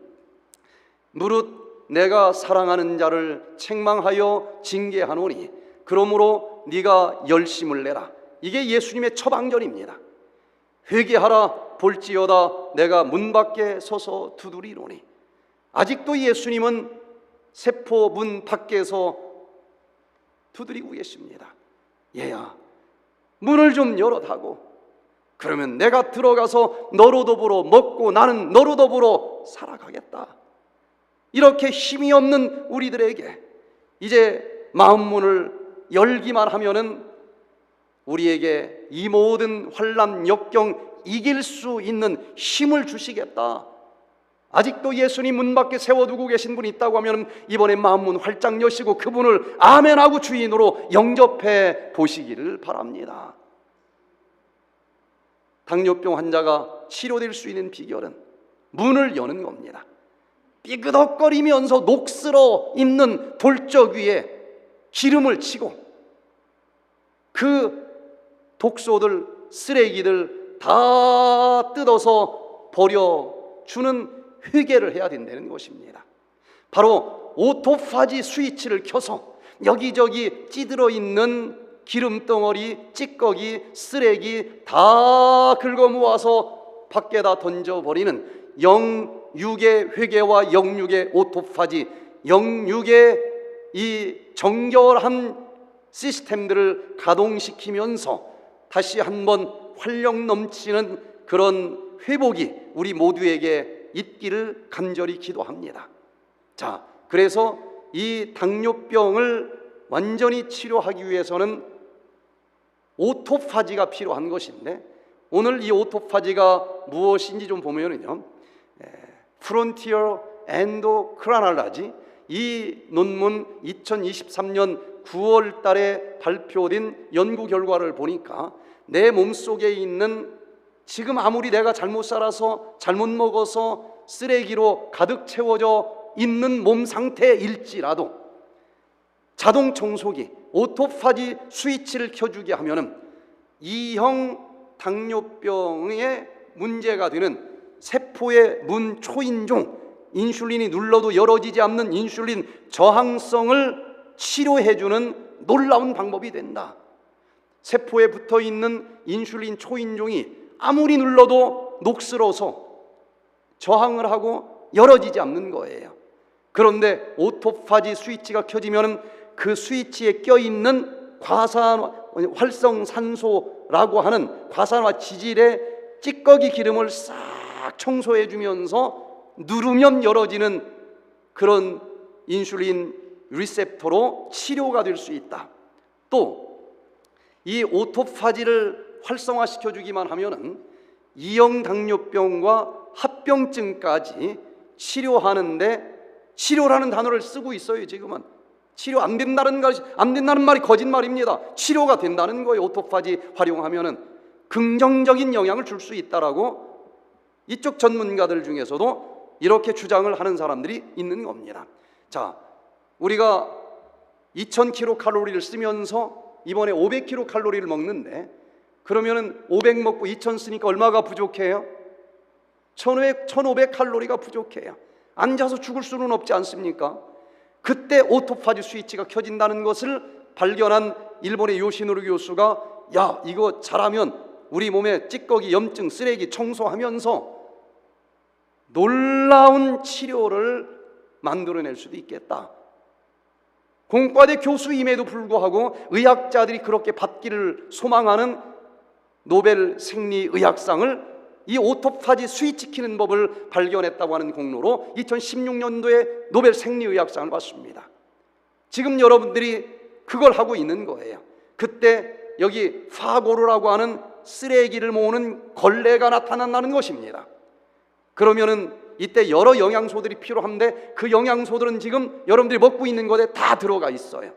무릇 내가 사랑하는 자를 책망하여 징계하노니 그러므로 네가 열심을 내라. 이게 예수님의 처방전입니다. 회개하라 볼지어다 내가 문 밖에 서서 두드리노니. 아직도 예수님은 세포 문 밖에서 두드리고 계십니다. 얘야 문을 좀 열어다고. 그러면 내가 들어가서 너로 더불어 먹고 나는 너로 더불어 살아가겠다. 이렇게 힘이 없는 우리들에게 이제 마음문을 열기만 하면은 우리에게 이 모든 환난 역경 이길 수 있는 힘을 주시겠다. 아직도 예수님 문 밖에 세워두고 계신 분이 있다고 하면 이번에 마음문 활짝 여시고 그분을 아멘하고 주인으로 영접해 보시기를 바랍니다. 당뇨병 환자가 치료될 수 있는 비결은 문을 여는 겁니다. 삐그덕거리면서 녹슬어 있는 돌적 위에 기름을 치고 그 독소들, 쓰레기들 다 뜯어서 버려주는 회개를 해야 된다는 것입니다. 바로 오토파지 스위치를 켜서 여기저기 찌들어 있는 기름덩어리, 찌꺼기, 쓰레기 다 긁어 모아서 밖에다 던져버리는 영육의 회개와 영육의 오토파지, 영육의 이 정결한 시스템들을 가동시키면서 다시 한번 활력 넘치는 그런 회복이 우리 모두에게 있기를 간절히 기도합니다. 자, 그래서 이 당뇨병을 완전히 치료하기 위해서는 오토파지가 필요한 것인데 오늘 이 오토파지가 무엇인지 좀 보면은요, 프론티어 엔도크라날라지, 이 논문 2023년 9월 달에 발표된 연구 결과를 보니까 내 몸속에 있는, 지금 아무리 내가 잘못 살아서 잘못 먹어서 쓰레기로 가득 채워져 있는 몸 상태일지라도 자동 청소기 오토파지 스위치를 켜주게 하면은 2형 당뇨병의 문제가 되는 세포의 문 초인종, 인슐린이 눌러도 열어지지 않는 인슐린 저항성을 치료해주는 놀라운 방법이 된다. 세포에 붙어있는 인슐린 초인종이 아무리 눌러도 녹슬어서 저항을 하고 열어지지 않는 거예요. 그런데 오토파지 스위치가 켜지면 그 스위치에 껴있는 활성산소라고 하는 과산화 지질의 찌꺼기 기름을 싹 청소해 주면서 누르면 열어지는 그런 인슐린 리셉터로 치료가 될 수 있다. 또 이 오토파지를 활성화시켜 주기만 하면은 2형 당뇨병과 합병증까지 치료하는데, 치료라는 단어를 쓰고 있어요. 지금은 치료 안 된다는 말이 거짓말입니다. 치료가 된다는 거예요. 오토파지 활용하면은 긍정적인 영향을 줄 수 있다라고 이쪽 전문가들 중에서도 이렇게 주장을 하는 사람들이 있는 겁니다. 자, 우리가 2000kcal를 쓰면서 이번에 500kcal를 먹는데, 그러면은 500 먹고 2000 쓰니까 얼마가 부족해요? 1500칼로리가 부족해요. 앉아서 죽을 수는 없지 않습니까? 그때 오토파지 스위치가 켜진다는 것을 발견한 일본의 요시노루 교수가, 야, 이거 잘하면 우리 몸에 찌꺼기, 염증, 쓰레기 청소하면서 놀라운 치료를 만들어낼 수도 있겠다. 공과대 교수임에도 불구하고 의학자들이 그렇게 받기를 소망하는 노벨 생리의학상을 이 오토파지 스위치 키는 법을 발견했다고 하는 공로로 2016년도에 노벨 생리의학상을 받습니다. 지금 여러분들이 그걸 하고 있는 거예요. 그때 여기 파고르라고 하는 쓰레기를 모으는 걸레가 나타난다는 것입니다. 그러면은 이때 여러 영양소들이 필요한데 그 영양소들은 지금 여러분들이 먹고 있는 것에 다 들어가 있어요.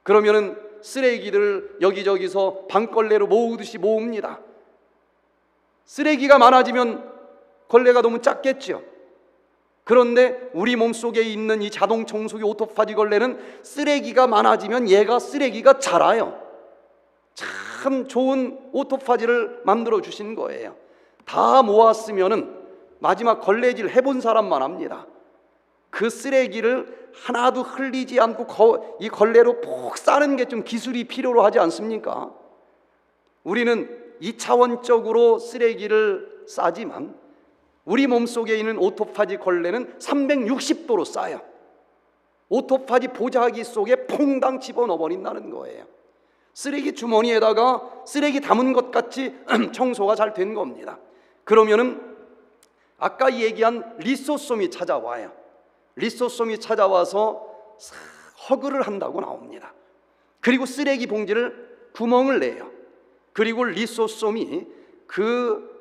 그러면은 쓰레기들을 여기저기서 방걸레로 모으듯이 모읍니다. 쓰레기가 많아지면 걸레가 너무 작겠죠. 그런데 우리 몸속에 있는 이 자동 청소기 오토파지 걸레는 쓰레기가 많아지면 얘가 쓰레기가 자라요. 참 좋은 오토파지를 만들어 주신 거예요. 다 모았으면은 마지막 걸레질 해본 사람만 합니다. 그 쓰레기를 하나도 흘리지 않고 이 걸레로 푹 싸는 게 좀 기술이 필요로 하지 않습니까? 우리는 2차원적으로 쓰레기를 싸지만 우리 몸속에 있는 오토파지 걸레는 360도로 싸요. 오토파지 보자기 속에 퐁당 집어넣어 버린다는 거예요. 쓰레기 주머니에다가 쓰레기 담은 것 같이 청소가 잘 된 겁니다. 그러면은 아까 얘기한 리소솜이 찾아와요. 리소솜이 찾아와서 허그를 한다고 나옵니다. 그리고 쓰레기 봉지를 구멍을 내요. 그리고 리소솜이 그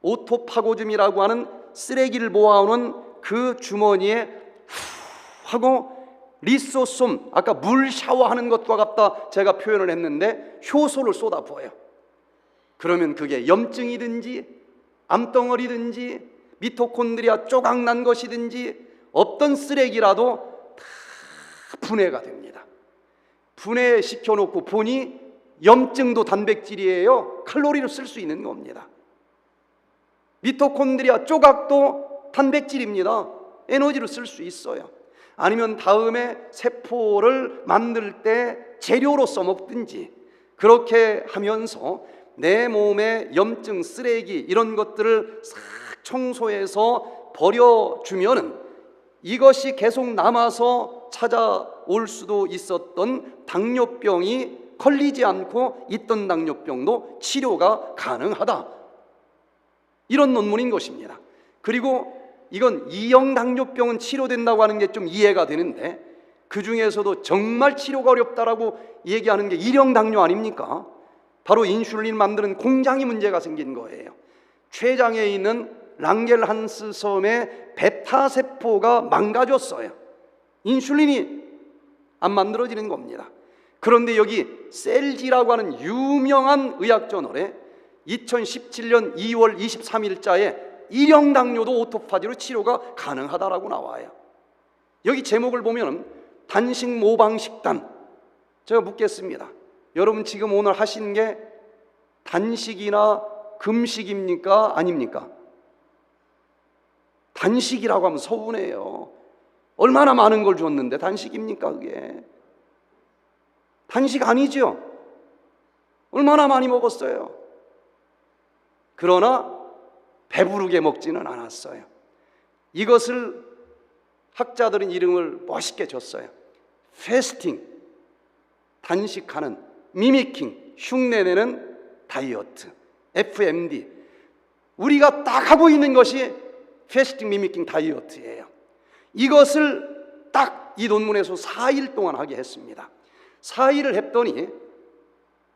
오토파고즘이라고 하는 쓰레기를 모아오는 그 주머니에 후 하고 리소솜, 아까 물 샤워하는 것과 같다 제가 표현을 했는데 효소를 쏟아부어요. 그러면 그게 염증이든지 암덩어리든지 미토콘드리아 조각난 것이든지 어떤 쓰레기라도 다 분해가 됩니다. 분해시켜놓고 보니 염증도 단백질이에요. 칼로리를 쓸 수 있는 겁니다. 미토콘드리아 조각도 단백질입니다. 에너지를 쓸 수 있어요. 아니면 다음에 세포를 만들 때 재료로 써먹든지 그렇게 하면서 내 몸에 염증, 쓰레기 이런 것들을 싹 청소해서 버려주면은 이것이 계속 남아서 찾아올 수도 있었던 당뇨병이 걸리지 않고 있던 당뇨병도 치료가 가능하다. 이런 논문인 것입니다. 그리고 이건 2형 당뇨병은 치료된다고 하는 게 좀 이해가 되는데 그 중에서도 정말 치료가 어렵다라고 얘기하는 게 1형 당뇨 아닙니까? 바로 인슐린 만드는 공장이 문제가 생긴 거예요. 췌장에 있는 랑겔한스 섬의 베타 세포가 망가졌어요. 인슐린이 안 만들어지는 겁니다. 그런데 여기 셀지라고 하는 유명한 의학저널에 2017년 2월 23일자에 일형 당뇨도 오토파지로 치료가 가능하다라고 나와요. 여기 제목을 보면 단식 모방 식단. 제가 묻겠습니다. 여러분 지금 오늘 하신 게 단식이나 금식입니까? 아닙니까? 단식이라고 하면 서운해요. 얼마나 많은 걸 줬는데 단식입니까 그게? 단식 아니죠? 얼마나 많이 먹었어요. 그러나 배부르게 먹지는 않았어요. 이것을 학자들은 이름을 멋있게 줬어요. 패스팅, 단식하는, 미미킹, 흉내내는 다이어트, FMD. 우리가 딱 하고 있는 것이 패스팅, 미미킹, 다이어트예요. 이것을 딱 이 논문에서 4일 동안 하게 했습니다. 4일을 했더니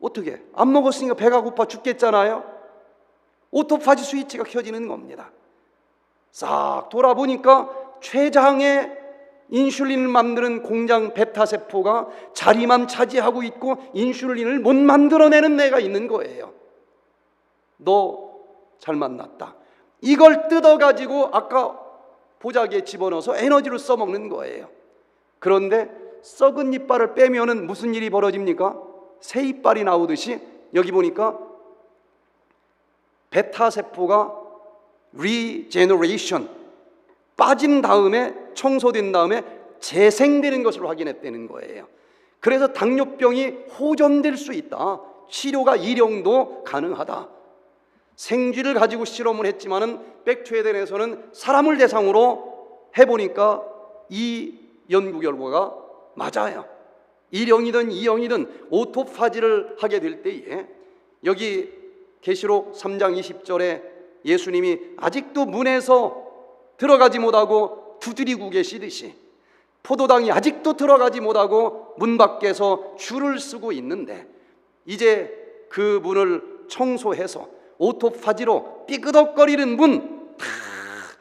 어떻게? 안 먹었으니까 배가 고파 죽겠잖아요. 오토파지 스위치가 켜지는 겁니다. 싹 돌아보니까 췌장에 인슐린을 만드는 공장 베타세포가 자리만 차지하고 있고 인슐린을 못 만들어내는 애가 있는 거예요. 너 잘 만났다. 이걸 뜯어가지고 아까 보자기에 집어넣어서 에너지를 써먹는 거예요. 그런데 썩은 이빨을 빼면은 무슨 일이 벌어집니까? 새 이빨이 나오듯이 여기 보니까 베타세포가 리제너레이션, 빠진 다음에 청소된 다음에 재생되는 것을 확인했다는 거예요. 그래서 당뇨병이 호전될 수 있다. 치료가 일형도 가능하다. 생쥐를 가지고 실험을 했지만은 백투에덴에서는 사람을 대상으로 해보니까 이 연구 결과가 맞아요. 1형이든 2형이든 오토파지를 하게 될 때에 여기 계시록 3장 20절에 예수님이 아직도 문에서 들어가지 못하고 두드리고 계시듯이 포도당이 아직도 들어가지 못하고 문 밖에서 줄을 서고 있는데 이제 그 문을 청소해서 오토파지로 삐그덕거리는 문 다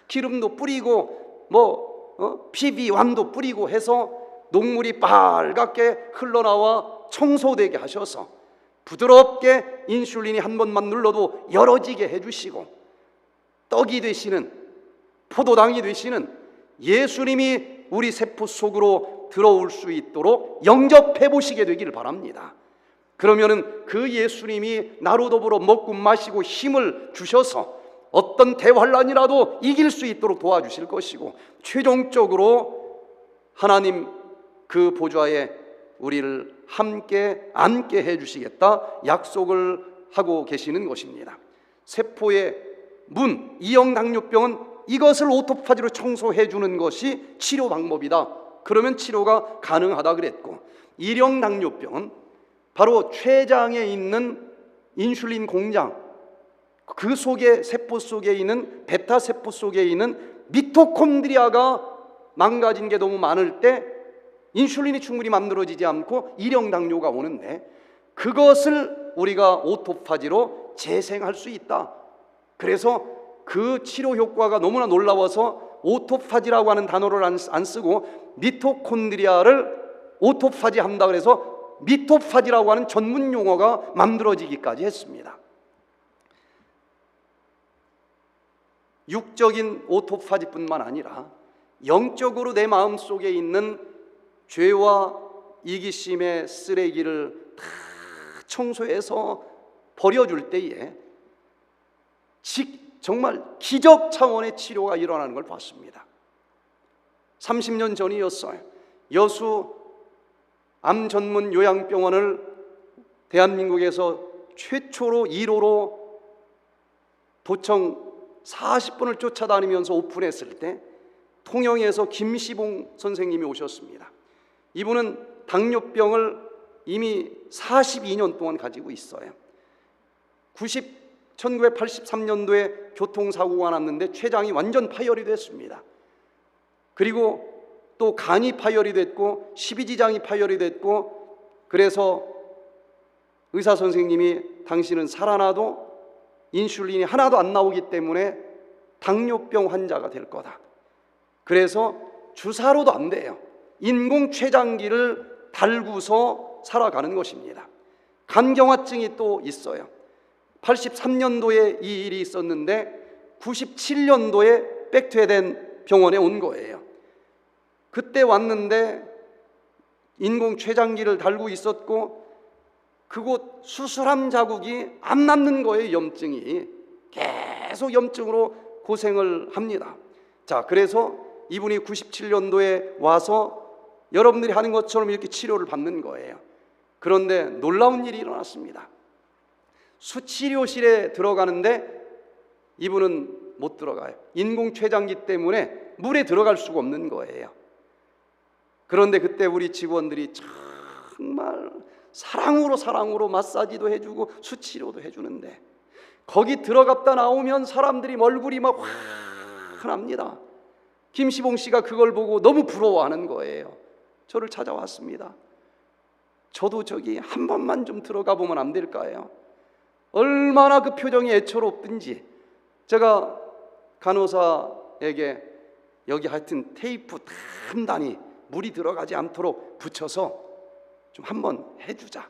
기름도 뿌리고 PB1도 뿌리고 해서 녹물이 빨갛게 흘러나와 청소되게 하셔서 부드럽게 인슐린이 한 번만 눌러도 열어지게 해주시고 떡이 되시는, 포도당이 되시는 예수님이 우리 세포 속으로 들어올 수 있도록 영접해 보시게 되기를 바랍니다. 그러면은 그 예수님이 나로 더불어 먹고 마시고 힘을 주셔서 어떤 대환란이라도 이길 수 있도록 도와주실 것이고 최종적으로 하나님 그 보좌에 우리를 함께 앉게 해주시겠다 약속을 하고 계시는 것입니다. 세포의 문, 이형 당뇨병은 이것을 오토파지로 청소해 주는 것이 치료 방법이다. 그러면 치료가 가능하다 그랬고, 1형 당뇨병은 바로 췌장에 있는 인슐린 공장, 그 속에 세포 속에 있는 베타 세포 속에 있는 미토콘드리아가 망가진 게 너무 많을 때 인슐린이 충분히 만들어지지 않고 1형 당뇨가 오는데 그것을 우리가 오토파지로 재생할 수 있다. 그래서 그 치료 효과가 너무나 놀라워서 오토파지라고 하는 단어를 안 쓰고 미토콘드리아를 오토파지 한다 그래서 미토파지라고 하는 전문 용어가 만들어지기까지 했습니다. 육적인 오토파지뿐만 아니라 영적으로 내 마음속에 있는 죄와 이기심의 쓰레기를 다 청소해서 버려줄 때에 정말 기적 차원의 치료가 일어나는 걸 봤습니다. 30년 전이었어요. 여수 암 전문 요양병원을 대한민국에서 최초로 1호로 도청 40분을 쫓아다니면서 오픈했을 때 통영에서 김시봉 선생님이 오셨습니다. 이분은 당뇨병을 이미 42년 동안 가지고 있어요. 1983년도에 교통사고가 났는데 췌장이 완전 파열이 됐습니다. 그리고 또 간이 파열이 됐고 십이지장이 파열이 됐고, 그래서 의사 선생님이 당신은 살아나도 인슐린이 하나도 안 나오기 때문에 당뇨병 환자가 될 거다. 그래서 주사로도 안 돼요. 인공 췌장기를 달고서 살아가는 것입니다. 간경화증이 또 있어요. 83년도에 이 일이 있었는데 97년도에 백퇴된 병원에 온 거예요. 그때 왔는데 인공 췌장기를 달고 있었고 그곳 수술함 자국이 안 낫는 거예요. 염증이 계속 염증으로 고생을 합니다. 자, 그래서 이분이 97년도에 와서 여러분들이 하는 것처럼 이렇게 치료를 받는 거예요. 그런데 놀라운 일이 일어났습니다. 수치료실에 들어가는데 이분은 못 들어가요. 인공 췌장기 때문에 물에 들어갈 수가 없는 거예요. 그런데 그때 우리 직원들이 정말 사랑으로 마사지도 해주고 수치료도 해주는데 거기 들어갔다 나오면 사람들이 얼굴이 막 환합니다. 김시봉 씨가 그걸 보고 너무 부러워하는 거예요. 저를 찾아왔습니다. 저도 저기 한 번만 좀 들어가 보면 안 될까요? 얼마나 그 표정이 애처롭든지. 제가 간호사에게 여기 하여튼 테이프 단단히 물이 들어가지 않도록 붙여서 좀 한번 해주자.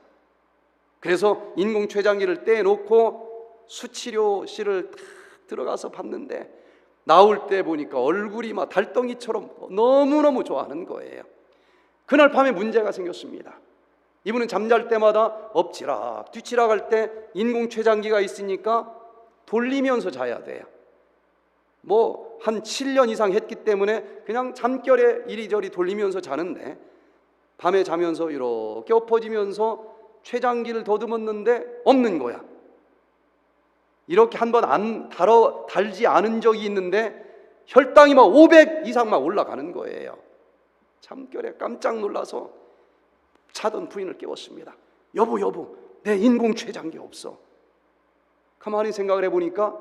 그래서 인공 췌장기를 떼놓고 수치료실을 딱 들어가서 봤는데 나올 때 보니까 얼굴이 막 달덩이처럼 너무너무 좋아하는 거예요. 그날 밤에 문제가 생겼습니다. 이분은 잠잘 때마다 엎치락 뒤치락 할 때 인공 췌장기가 있으니까 돌리면서 자야 돼요. 뭐 한 7년 이상 했기 때문에 그냥 잠결에 이리저리 돌리면서 자는데 밤에 자면서 이렇게 엎어지면서 췌장기를 더듬었는데 없는 거야. 이렇게 한 번 달지 않은 적이 있는데 혈당이 막 500 이상 막 올라가는 거예요. 잠결에 깜짝 놀라서 자던 부인을 깨웠습니다. 여보, 내 인공 췌장기 없어. 가만히 생각을 해보니까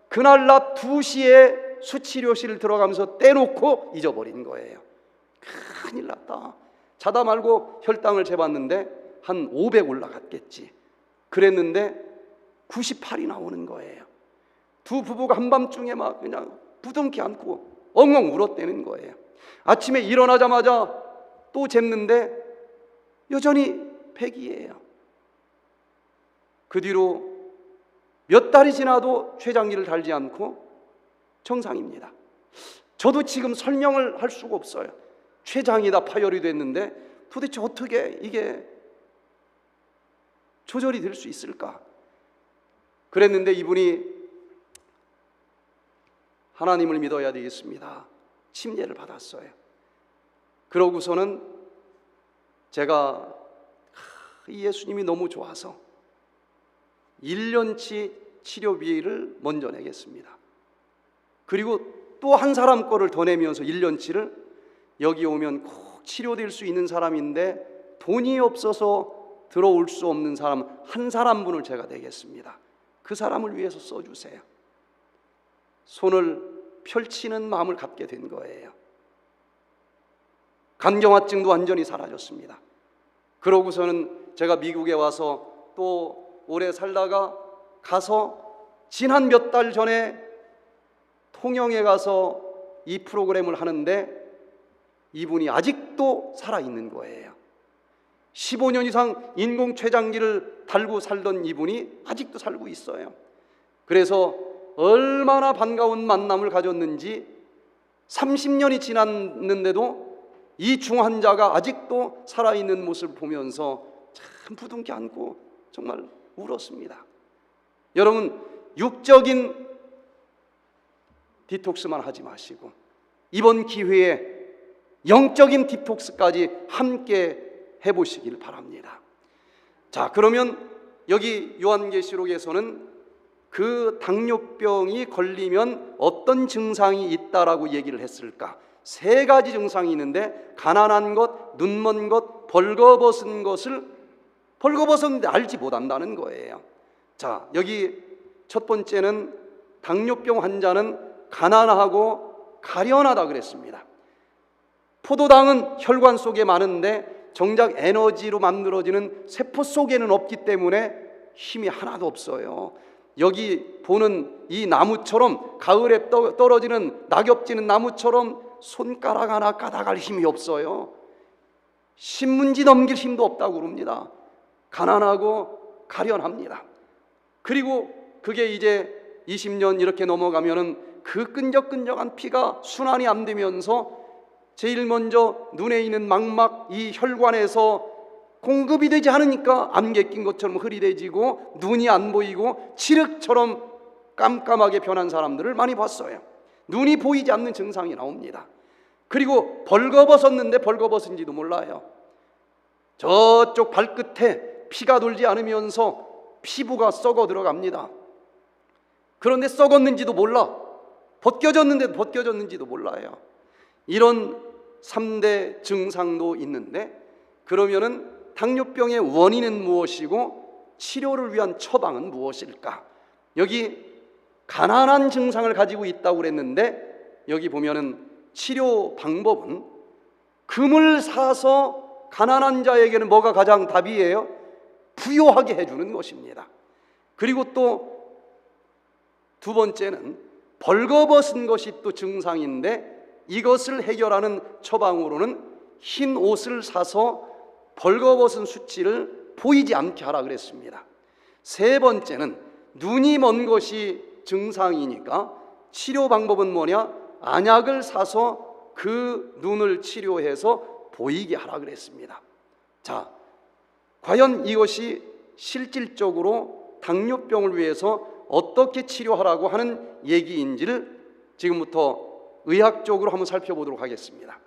그날 낮 2시에 수치료실 들어가면서 떼놓고 잊어버린 거예요. 큰일 났다. 자다 말고 혈당을 재봤는데 한 500 올라갔겠지. 그랬는데 98이 나오는 거예요. 두 부부가 한밤중에 막 그냥 부둥켜 안고 엉엉 울었대는 거예요. 아침에 일어나자마자 또 쟀는데 여전히 100이에요. 그 뒤로 몇 달이 지나도 췌장기를 달지 않고 정상입니다. 저도 지금 설명을 할 수가 없어요. 췌장이 다 파열이 됐는데 도대체 어떻게 이게 조절이 될 수 있을까? 그랬는데 이분이 하나님을 믿어야 되겠습니다. 침례를 받았어요. 그러고서는 제가 이 예수님이 너무 좋아서 1년치 치료비를 먼저 내겠습니다. 그리고 또 한 사람 거를 더 내면서 1년치를 여기 오면 꼭 치료될 수 있는 사람인데 돈이 없어서 들어올 수 없는 사람 한 사람분을 제가 내겠습니다. 그 사람을 위해서 써주세요. 손을 펼치는 마음을 갖게 된 거예요. 간경화증도 완전히 사라졌습니다. 그러고서는 제가 미국에 와서 또 오래 살다가 가서 지난 몇 달 전에 통영에 가서 이 프로그램을 하는데 이분이 아직도 살아있는 거예요. 15년 이상 인공 췌장기를 달고 살던 이분이 아직도 살고 있어요. 그래서 얼마나 반가운 만남을 가졌는지 30년이 지났는데도 이 중환자가 아직도 살아있는 모습을 보면서 참 부둥켜 안고 정말 울었습니다. 여러분, 육적인 디톡스만 하지 마시고 이번 기회에 영적인 디톡스까지 함께 해보시길 바랍니다. 자, 그러면 여기 요한계시록에서는 그 당뇨병이 걸리면 어떤 증상이 있다라고 얘기를 했을까? 3가지 증상이 있는데 가난한 것, 눈먼 것, 벌거벗은 것을 벌거벗었는데 알지 못한다는 거예요. 자, 여기 첫 번째는 당뇨병 환자는 가난하고 가련하다 그랬습니다. 포도당은 혈관 속에 많은데 정작 에너지로 만들어지는 세포 속에는 없기 때문에 힘이 하나도 없어요. 여기 보는 이 나무처럼 가을에 떨어지는 낙엽지는 나무처럼 손가락 하나 까닥할 힘이 없어요. 신문지 넘길 힘도 없다고 그럽니다. 가난하고 가련합니다. 그리고 그게 이제 20년 이렇게 넘어가면은 그 끈적끈적한 피가 순환이 안 되면서 제일 먼저 눈에 있는 망막 이 혈관에서 공급이 되지 않으니까 안개 낀 것처럼 흐리대지고 눈이 안 보이고 칠흑처럼 깜깜하게 변한 사람들을 많이 봤어요. 눈이 보이지 않는 증상이 나옵니다. 그리고 벌거벗었는데 벌거벗은지도 몰라요. 저쪽 발끝에 피가 돌지 않으면서 피부가 썩어 들어갑니다. 그런데 썩었는지도 몰라. 벗겨졌는데 벗겨졌는지도 몰라요. 이런 3대 증상도 있는데, 그러면은 당뇨병의 원인은 무엇이고 치료를 위한 처방은 무엇일까? 여기 가난한 증상을 가지고 있다고 그랬는데, 여기 보면은 치료 방법은 금을 사서 가난한 자에게는 뭐가 가장 답이에요? 부유하게 해주는 것입니다. 그리고 또 두 번째는 벌거벗은 것이 또 증상인데, 이것을 해결하는 처방으로는 흰 옷을 사서 벌거벗은 수치를 보이지 않게 하라 그랬습니다. 세 번째는 눈이 먼 것이 증상이니까 치료 방법은 뭐냐? 안약을 사서 그 눈을 치료해서 보이게 하라 그랬습니다. 자, 과연 이것이 실질적으로 당뇨병을 위해서 어떻게 치료하라고 하는 얘기인지를 지금부터 의학적으로 한번 살펴보도록 하겠습니다.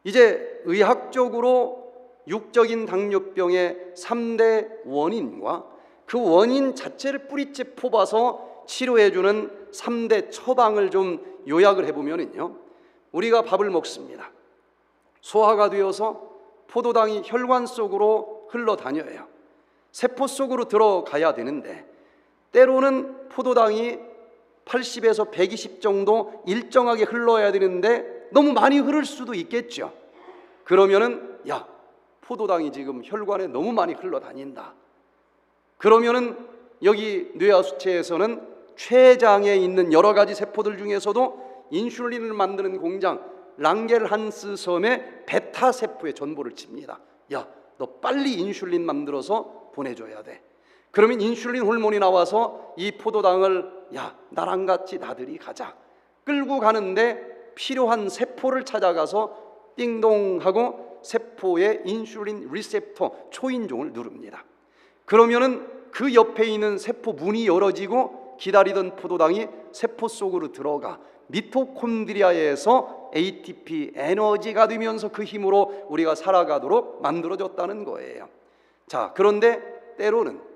이제 의학적으로 육적인 당뇨병의 3대 원인과 그 원인 자체를 뿌리째 뽑아서 치료해주는 3대 처방을 좀 요약을 해보면요, 우리가 밥을 먹습니다. 소화가 되어서 포도당이 혈관 속으로 흘러다녀요. 세포 속으로 들어가야 되는데, 때로는 포도당이 80에서 120 정도 일정하게 흘러야 되는데 너무 많이 흐를 수도 있겠죠. 그러면은 야, 포도당이 지금 혈관에 너무 많이 흘러다닌다. 그러면은 여기 뇌하수체에서는 췌장에 있는 여러 가지 세포들 중에서도 인슐린을 만드는 공장 랑겔한스 섬의 베타 세포에 전보를 칩니다. 야, 너 빨리 인슐린 만들어서 보내줘야 돼. 그러면 인슐린 호르몬이 나와서 이 포도당을 야, 나랑 같이 나들이 가자. 끌고 가는데 필요한 세포를 찾아가서 띵동하고 세포의 인슐린 리셉터 초인종을 누릅니다. 그러면은 그 옆에 있는 세포 문이 열어지고 기다리던 포도당이 세포 속으로 들어가 미토콘드리아에서 ATP 에너지가 되면서 그 힘으로 우리가 살아가도록 만들어졌다는 거예요. 자, 그런데 때로는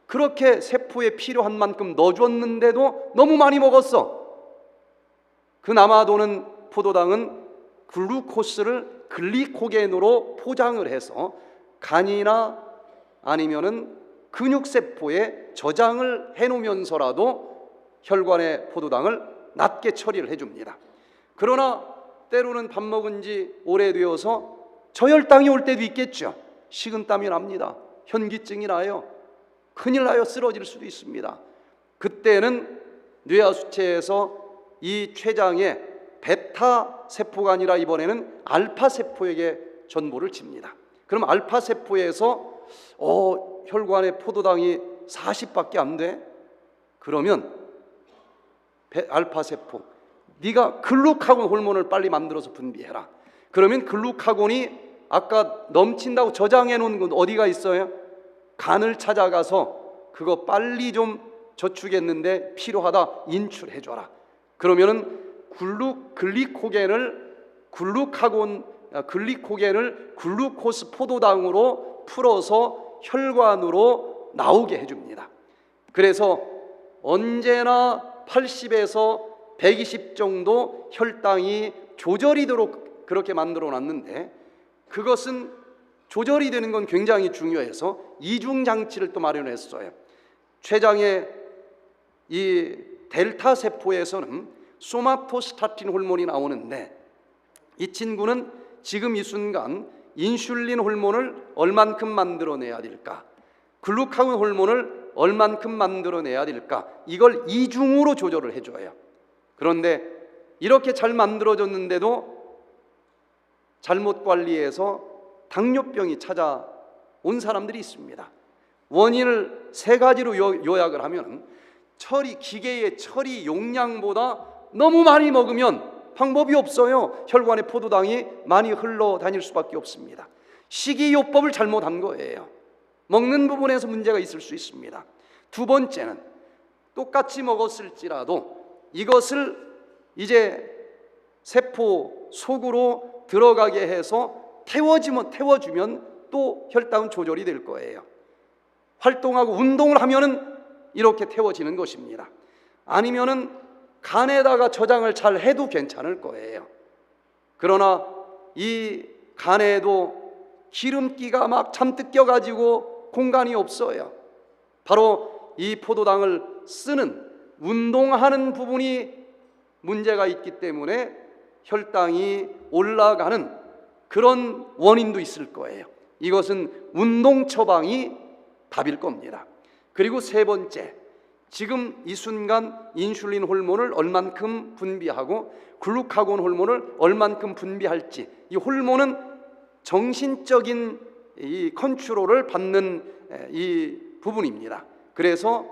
그렇게 세포에 필요한 만큼 넣어줬는데도 너무 많이 먹었어. 그 남아도는 포도당은 글루코스를 글리코겐으로 포장을 해서 간이나 아니면은 근육세포에 저장을 해놓으면서라도 혈관의 포도당을 낮게 처리를 해줍니다. 그러나 때로는 밥 먹은 지 오래되어서 저혈당이 올 때도 있겠죠. 식은땀이 납니다. 현기증이 나요. 큰일 나요. 쓰러질 수도 있습니다. 그때는 뇌하수체에서 이 췌장에 베타 세포가 아니라 이번에는 알파 세포에게 전보를 칩니다. 그럼 알파 세포에서 혈관의 포도당이 40밖에 안 돼? 그러면 알파 세포, 네가 글루카곤 호르몬을 빨리 만들어서 분비해라. 그러면 글루카곤이 아까 넘친다고 저장해 놓은 건 어디가 있어요? 간을 찾아가서 그거 빨리 좀 저축했는데 필요하다, 인출해 줘라. 그러면은 글리코겐을 글루코스 포도당으로 풀어서 혈관으로 나오게 해줍니다. 그래서 언제나 80에서 120 정도 혈당이 조절이 되도록 그렇게 만들어 놨는데, 그것은 조절이 되는 건 굉장히 중요해서 이중 장치를 또 마련했어요. 췌장의 이 델타 세포에서는 소마토스타틴 호르몬이 나오는데, 이 친구는 지금 이 순간 인슐린 호르몬을 얼만큼 만들어내야 될까? 글루카곤 호르몬을 얼만큼 만들어내야 될까? 이걸 이중으로 조절을 해줘요. 그런데 이렇게 잘 만들어졌는데도 잘못 관리해서 당뇨병이 찾아온 사람들이 있습니다. 원인을 세 가지로 요약을 하면 기계의 처리 용량보다 너무 많이 먹으면 방법이 없어요. 혈관에 포도당이 많이 흘러다닐 수밖에 없습니다. 식이요법을 잘못한 거예요. 먹는 부분에서 문제가 있을 수 있습니다. 두 번째는 똑같이 먹었을지라도 이것을 이제 세포 속으로 들어가게 해서 태워주면 또 혈당은 조절이 될 거예요. 활동하고 운동을 하면은 이렇게 태워지는 것입니다. 아니면은 간에다가 저장을 잘 해도 괜찮을 거예요. 그러나 이 간에도 기름기가 막 잔뜩 껴가지고 공간이 없어요. 바로 이 포도당을 쓰는 운동하는 부분이 문제가 있기 때문에 혈당이 올라가는 그런 원인도 있을 거예요. 이것은 운동 처방이 답일 겁니다. 그리고 세 번째, 지금 이 순간 인슐린 호르몬을 얼만큼 분비하고 글루카곤 호르몬을 얼만큼 분비할지, 이 호르몬은 정신적인 이 컨트롤을 받는 이 부분입니다. 그래서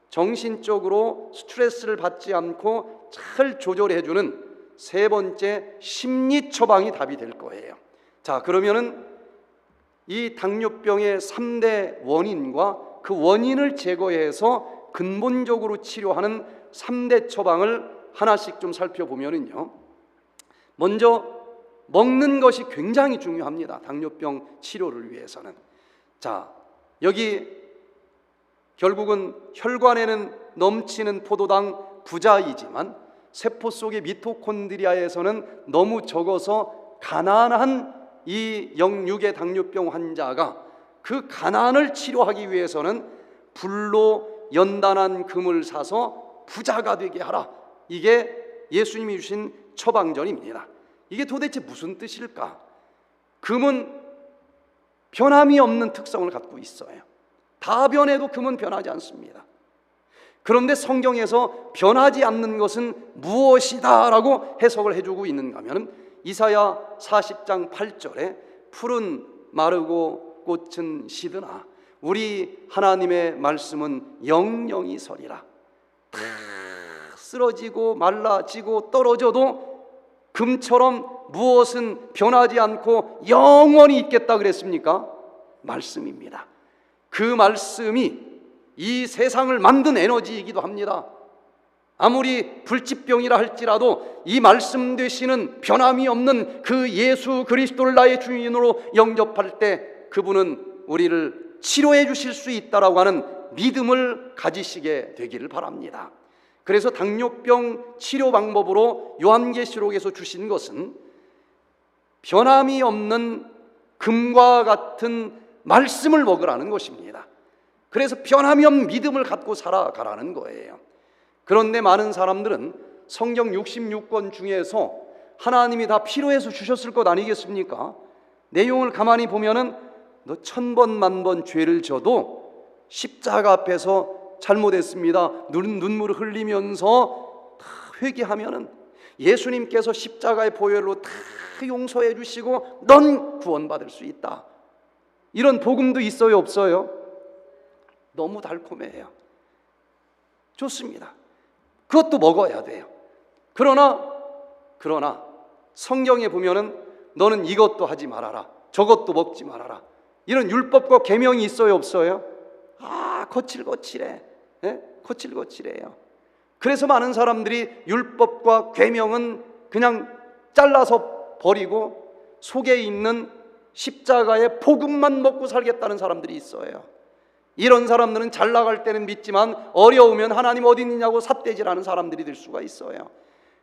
정신적으로 스트레스를 받지 않고 잘 조절해주는 세 번째 심리 처방이 답이 될 거예요. 자, 그러면은 이 당뇨병의 3대 원인과 그 원인을 제거해서 근본적으로 치료하는 3대 처방을 하나씩 좀 살펴보면은요, 먼저 먹는 것이 굉장히 중요합니다. 당뇨병 치료를 위해서는. 자, 여기 결국은 혈관에는 넘치는 포도당 부자이지만 세포 속의 미토콘드리아에서는 너무 적어서 가난한 이 영육의 당뇨병 환자가 그 가난을 치료하기 위해서는 불로 연단한 금을 사서 부자가 되게 하라. 이게 예수님이 주신 처방전입니다. 이게 도대체 무슨 뜻일까? 금은 변함이 없는 특성을 갖고 있어요. 다 변해도 금은 변하지 않습니다. 그런데 성경에서 변하지 않는 것은 무엇이다 라고 해석을 해주고 있는가 하면 이사야 40장 8절에 푸른 마르고 꽃은 시드나 우리 하나님의 말씀은 영영이 서리라. 다 쓰러지고 말라지고 떨어져도 금처럼 무엇은 변하지 않고 영원히 있겠다 그랬습니까? 말씀입니다. 그 말씀이 이 세상을 만든 에너지이기도 합니다. 아무리 불치병이라 할지라도 이 말씀 되시는 변함이 없는 그 예수 그리스도를 나의 주인으로 영접할 때 그분은 우리를 치료해 주실 수 있다라고 하는 믿음을 가지시게 되기를 바랍니다. 그래서 당뇨병 치료 방법으로 요한계시록에서 주신 것은 변함이 없는 금과 같은 말씀을 먹으라는 것입니다. 그래서 변함이 없는 믿음을 갖고 살아가라는 거예요. 그런데 많은 사람들은 성경 66권 중에서 하나님이 다 필요해서 주셨을 것 아니겠습니까? 내용을 가만히 보면은 너 1000번 만번 죄를 져도 십자가 앞에서 잘못했습니다. 눈물을 흘리면서 다 회개하면은 예수님께서 십자가의 보혈로 다 용서해 주시고 넌 구원받을 수 있다. 이런 복음도 있어요, 없어요? 너무 달콤해요. 좋습니다. 그것도 먹어야 돼요. 그러나 성경에 보면은 너는 이것도 하지 말아라, 저것도 먹지 말아라, 이런 율법과 계명이 있어요, 없어요? 거칠거칠해. 거칠거칠해요. 그래서 많은 사람들이 율법과 계명은 그냥 잘라서 버리고 속에 있는 십자가의 복음만 먹고 살겠다는 사람들이 있어요. 이런 사람들은 잘 나갈 때는 믿지만 어려우면 하나님 어디 있느냐고 삿대질하는 사람들이 될 수가 있어요.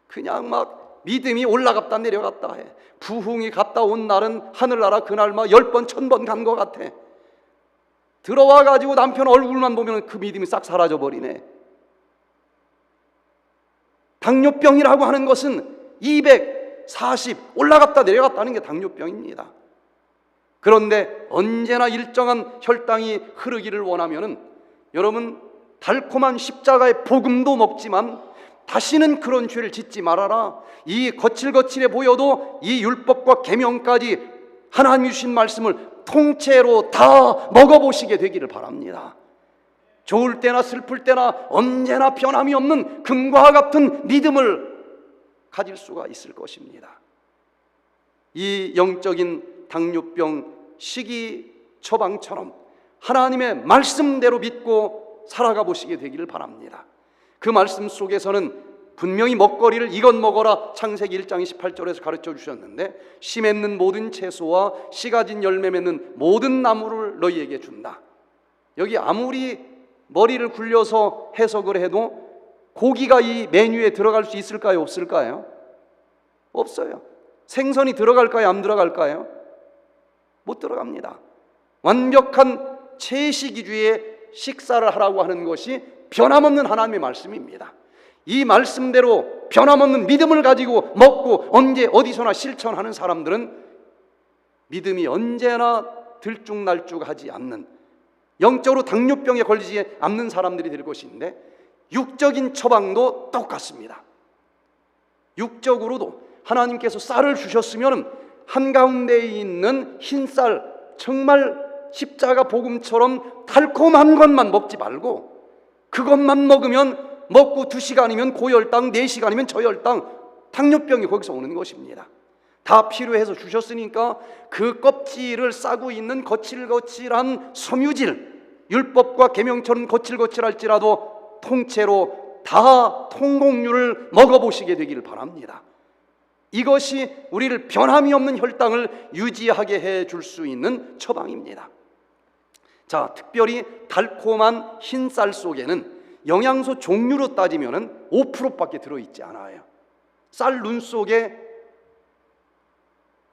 그냥 막 믿음이 올라갔다 내려갔다 해. 부흥이 갔다 온 날은 하늘나라 그날 막 10번 1000번 간 것 같아. 들어와가지고 남편 얼굴만 보면 그 믿음이 싹 사라져버리네. 당뇨병이라고 하는 것은 240 올라갔다 내려갔다 하는 게 당뇨병입니다. 그런데 언제나 일정한 혈당이 흐르기를 원하면은 여러분 달콤한 십자가의 복음도 먹지만 다시는 그런 죄를 짓지 말아라. 이 거칠거칠해 보여도 이 율법과 계명까지 하나님이 주신 말씀을 통째로 다 먹어보시게 되기를 바랍니다. 좋을 때나 슬플 때나 언제나 변함이 없는 금과 같은 믿음을 가질 수가 있을 것입니다. 이 영적인 당뇨병 시기 처방처럼 하나님의 말씀대로 믿고 살아가 보시게 되기를 바랍니다. 그 말씀 속에서는 분명히 먹거리를 이것 먹어라 창세기 1장 28절에서 가르쳐 주셨는데, 씨 맺는 모든 채소와 씨 가진 열매 맺는 모든 나무를 너희에게 준다. 여기 아무리 머리를 굴려서 해석을 해도 고기가 이 메뉴에 들어갈 수 있을까요? 없을까요? 없어요. 생선이 들어갈까요? 안 들어갈까요? 못 들어갑니다. 완벽한 채식이주의 식사를 하라고 하는 것이 변함없는 하나님의 말씀입니다. 이 말씀대로 변함없는 믿음을 가지고 먹고 언제 어디서나 실천하는 사람들은 믿음이 언제나 들쭉날쭉하지 않는, 영적으로 당뇨병에 걸리지 않는 사람들이 될 것인데, 육적인 처방도 똑같습니다. 육적으로도 하나님께서 쌀을 주셨으면 한가운데에 있는 흰쌀, 정말 십자가 복음처럼 달콤한 것만 먹지 말고, 그것만 먹으면 먹고 2시간이면 고혈당, 4시간이면 저혈당, 당뇨병이 거기서 오는 것입니다. 다 필요해서 주셨으니까 그 껍질을 싸고 있는 거칠거칠한 섬유질, 율법과 계명처럼 거칠거칠할지라도 통째로 다 통곡류를 먹어보시게 되기를 바랍니다. 이것이 우리를 변함이 없는 혈당을 유지하게 해줄 수 있는 처방입니다. 자, 특별히 달콤한 흰쌀 속에는 영양소 종류로 따지면 5%밖에 들어있지 않아요. 쌀 눈 속에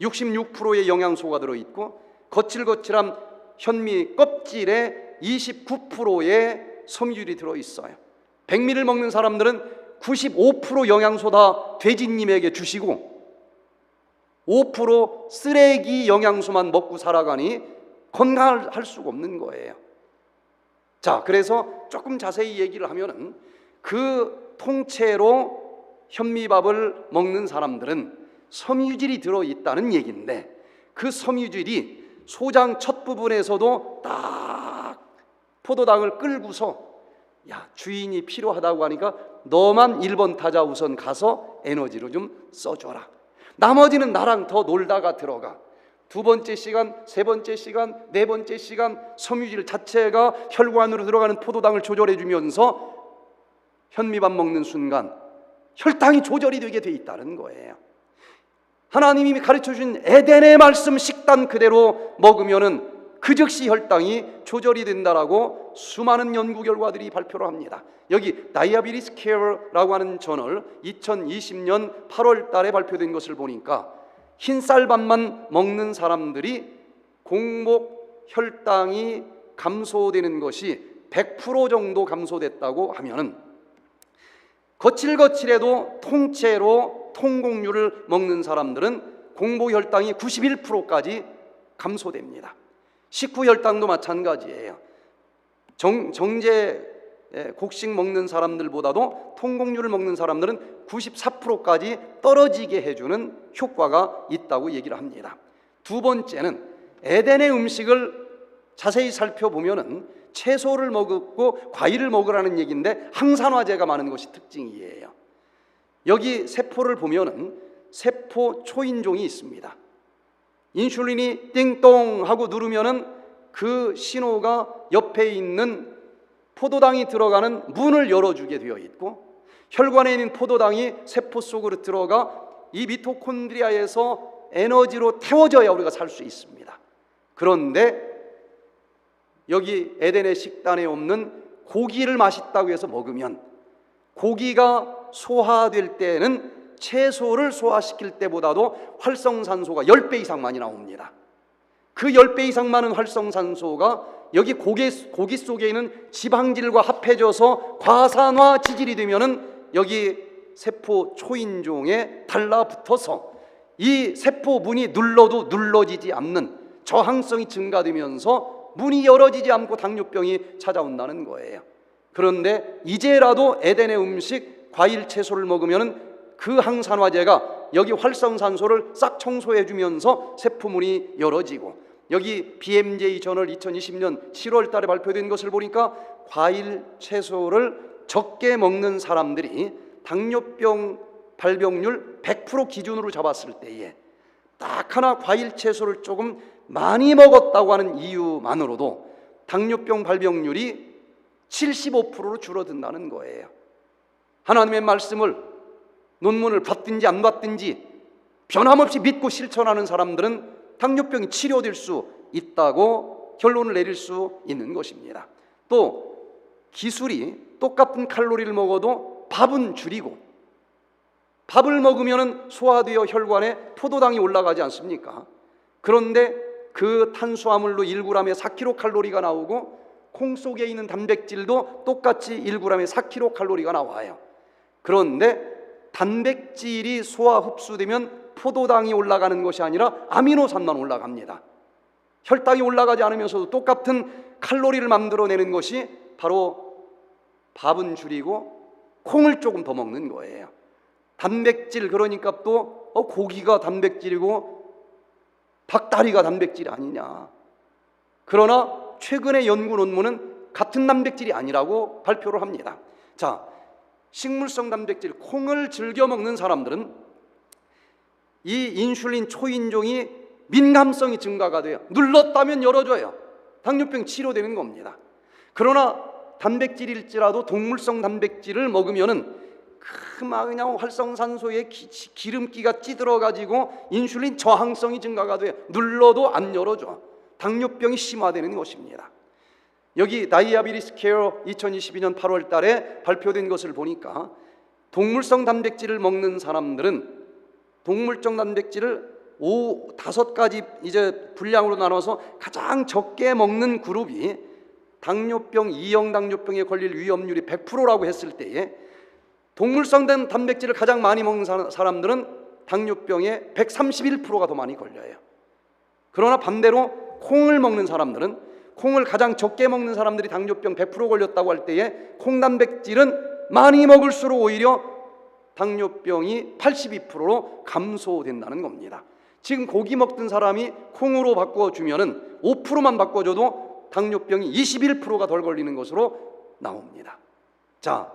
66%의 영양소가 들어있고, 거칠거칠한 현미 껍질에 29%의 섬유질이 들어있어요. 백미를 먹는 사람들은 95% 영양소 다 돼지님에게 주시고 5% 쓰레기 영양소만 먹고 살아가니 건강할 수가 없는 거예요. 자, 그래서 조금 자세히 얘기를 하면은 그 통째로 현미밥을 먹는 사람들은 섬유질이 들어있다는 얘기인데, 그 섬유질이 소장 첫 부분에서도 딱 포도당을 끌고서, 야, 주인이 필요하다고 하니까 너만 1번 타자 우선 가서 에너지로 좀 써줘라. 나머지는 나랑 더 놀다가 들어가. 2번째 시간, 3번째 시간, 4번째 시간 섬유질 자체가 혈관으로 들어가는 포도당을 조절해 주면서 현미밥 먹는 순간 혈당이 조절이 되게 돼 있다는 거예요. 하나님이 가르쳐 주신 에덴의 말씀 식단 그대로 먹으면은 그 즉시 혈당이 조절이 된다라고 수많은 연구 결과들이 발표를 합니다. 여기 다이아비티스 케어라고 하는 저널 2020년 8월 달에 발표된 것을 보니까 흰쌀밥만 먹는 사람들이 공복 혈당이 감소되는 것이 100% 정도 감소됐다고 하면은, 거칠거칠해도 통째로 통곡류를 먹는 사람들은 공복 혈당이 91%까지 감소됩니다. 식후 혈당도 마찬가지예요. 정제 곡식 먹는 사람들보다도 통곡류를 먹는 사람들은 94%까지 떨어지게 해주는 효과가 있다고 얘기를 합니다. 2번째는 에덴의 음식을 자세히 살펴보면은 채소를 먹고 과일을 먹으라는 얘기인데 항산화제가 많은 것이 특징이에요. 여기 세포를 보면은 세포 초인종이 있습니다. 인슐린이 띵동 하고 누르면은 그 신호가 옆에 있는 포도당이 들어가는 문을 열어주게 되어 있고, 혈관에 있는 포도당이 세포 속으로 들어가 이 미토콘드리아에서 에너지로 태워져야 우리가 살 수 있습니다. 그런데 여기 에덴의 식단에 없는 고기를 맛있다고 해서 먹으면, 고기가 소화될 때는 채소를 소화시킬 때보다도 활성산소가 10배 이상 많이 나옵니다. 그 10배 이상 많은 활성산소가 여기 고기 속에 있는 지방질과 합해져서 과산화 지질이 되면은 여기 세포 초인종에 달라붙어서 이 세포 문이 눌러도 눌러지지 않는 저항성이 증가되면서 문이 열어지지 않고 당뇨병이 찾아온다는 거예요. 그런데 이제라도 에덴의 음식, 과일, 채소를 먹으면 그 항산화제가 여기 활성산소를 싹 청소해 주면서 세포문이 열어지고, 여기 BMJ 저널 2020년 7월 달에 발표된 것을 보니까 과일, 채소를 적게 먹는 사람들이 당뇨병 발병률 100% 기준으로 잡았을 때에 딱 하나 과일, 채소를 조금 많이 먹었다고 하는 이유만으로도 당뇨병 발병률이 75%로 줄어든다는 거예요. 하나님의 말씀을, 논문을 받든지 안 받든지 변함없이 믿고 실천하는 사람들은 당뇨병이 치료될 수 있다고 결론을 내릴 수 있는 것입니다. 또 기술이 똑같은 칼로리를 먹어도 밥은 줄이고, 밥을 먹으면 소화되어 혈관에 포도당이 올라가지 않습니까? 그런데 그 탄수화물로 1g에 4kcal 나오고, 콩 속에 있는 단백질도 똑같이 1g에 4kcal 나와요. 그런데 단백질이 소화 흡수되면 포도당이 올라가는 것이 아니라 아미노산만 올라갑니다. 혈당이 올라가지 않으면서도 똑같은 칼로리를 만들어내는 것이 바로 밥은 줄이고 콩을 조금 더 먹는 거예요. 단백질, 그러니까 또 고기가 단백질이고 닭다리가 단백질이 아니냐. 그러나 최근의 연구 논문은 같은 단백질이 아니라고 발표를 합니다. 자, 식물성 단백질, 콩을 즐겨 먹는 사람들은 이 인슐린 초인종이 민감성이 증가가 돼요. 눌렀다면 열어줘요. 당뇨병 치료되는 겁니다. 그러나 단백질일지라도 동물성 단백질을 먹으면은 그냥 활성산소에 기름기가 찌들어가지고 인슐린 저항성이 증가가 돼요. 눌러도 안 열어줘. 당뇨병이 심화되는 것입니다. 여기 다이아비티스 케어 2022년 8월 달에 발표된 것을 보니까 동물성 단백질을 먹는 사람들은 동물적 단백질을 5가지 이제 분량으로 나눠서 가장 적게 먹는 그룹이 당뇨병, 2형 당뇨병에 걸릴 위험률이 100%라고 했을 때에 동물성 단백질을 가장 많이 먹는 사람들은 당뇨병에 131%가 더 많이 걸려요. 그러나 반대로 콩을 먹는 사람들은, 콩을 가장 적게 먹는 사람들이 당뇨병 100% 걸렸다고 할 때에 콩 단백질은 많이 먹을수록 오히려 당뇨병이 82%로 감소된다는 겁니다. 지금 고기 먹던 사람이 콩으로 바꿔주면은 5%만 바꿔줘도 당뇨병이 21%가 덜 걸리는 것으로 나옵니다. 자,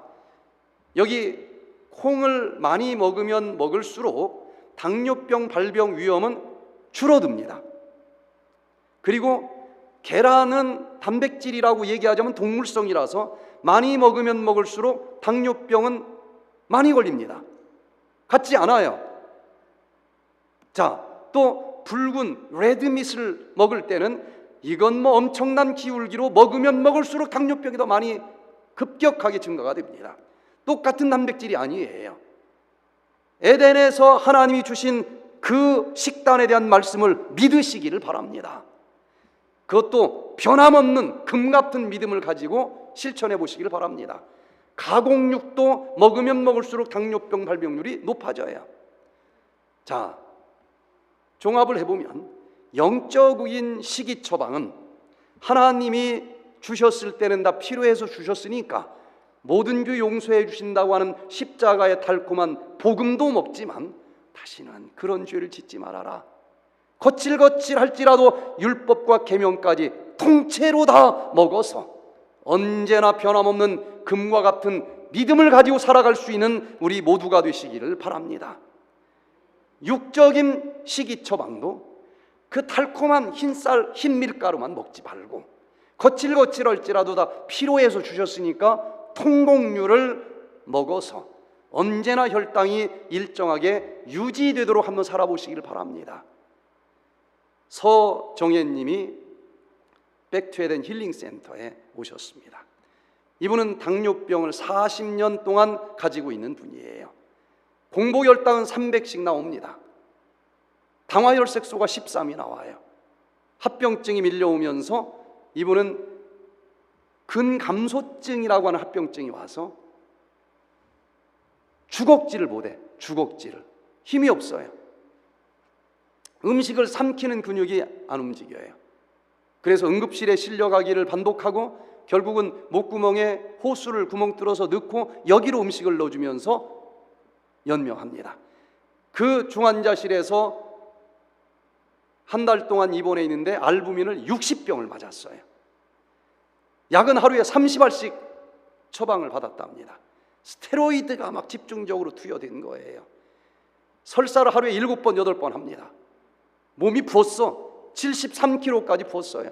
여기 콩을 많이 먹으면 먹을수록 당뇨병 발병 위험은 줄어듭니다. 그리고 계란은 단백질이라고 얘기하자면 동물성이라서 많이 먹으면 먹을수록 당뇨병은 많이 걸립니다. 같지 않아요. 자, 또 붉은 레드밋을 먹을 때는 이건 뭐 엄청난 기울기로 먹으면 먹을수록 당뇨병이 더 많이 급격하게 증가가 됩니다. 똑같은 단백질이 아니에요. 에덴에서 하나님이 주신 그 식단에 대한 말씀을 믿으시기를 바랍니다. 그것도 변함없는 금 같은 믿음을 가지고 실천해 보시기를 바랍니다. 가공육도 먹으면 먹을수록 당뇨병 발병률이 높아져요. 자, 종합을 해보면 영적인 식이 처방은 하나님이 주셨을 때는 다 필요해서 주셨으니까 모든 교 용서해 주신다고 하는 십자가의 달콤한 복음도 먹지만 다시는 그런 죄를 짓지 말아라. 거칠거칠할지라도 율법과 계명까지 통째로 다 먹어서 언제나 변함없는 금과 같은 믿음을 가지고 살아갈 수 있는 우리 모두가 되시기를 바랍니다. 육적인 식이 처방도 그 달콤한 흰쌀, 흰밀가루만 먹지 말고 거칠거칠할지라도 다 필요해서 주셨으니까 통곡류를 먹어서 언제나 혈당이 일정하게 유지되도록 한번 살아보시길 바랍니다. 서정혜님이 백투에덴 힐링센터에 오셨습니다. 이분은 당뇨병을 40년 동안 가지고 있는 분이에요. 공복혈당은 300씩 나옵니다. 당화혈색소가 13이 나와요. 합병증이 밀려오면서 이분은 근감소증이라고 하는 합병증이 와서 주걱지를 못해. 주걱지를. 힘이 없어요. 음식을 삼키는 근육이 안 움직여요. 그래서 응급실에 실려가기를 반복하고 결국은 목구멍에 호수를 구멍 뚫어서 넣고 여기로 음식을 넣어주면서 연명합니다. 그 중환자실에서 한 달 동안 입원해 있는데 알부민을 60병을 맞았어요. 약은 하루에 30알씩 처방을 받았답니다. 스테로이드가 막 집중적으로 투여된 거예요. 설사를 하루에 7번, 8번 합니다. 몸이 부었어. 73kg까지 부었어요.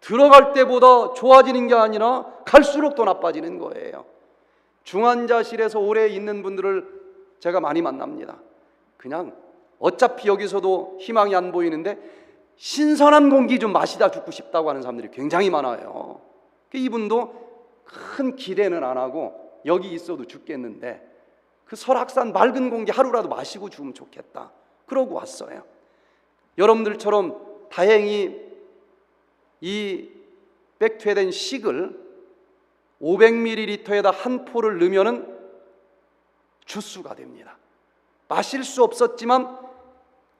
들어갈 때보다 좋아지는 게 아니라 갈수록 더 나빠지는 거예요. 중환자실에서 오래 있는 분들을 제가 많이 만납니다. 그냥 어차피 여기서도 희망이 안 보이는데 신선한 공기 좀 마시다 죽고 싶다고 하는 사람들이 굉장히 많아요. 이분도 큰 기대는 안 하고 여기 있어도 죽겠는데 그 설악산 맑은 공기 하루라도 마시고 죽으면 좋겠다 그러고 왔어요. 여러분들처럼 다행히 이 백퇴된 식을 500ml에다 한 포를 넣으면 주스가 됩니다. 마실 수 없었지만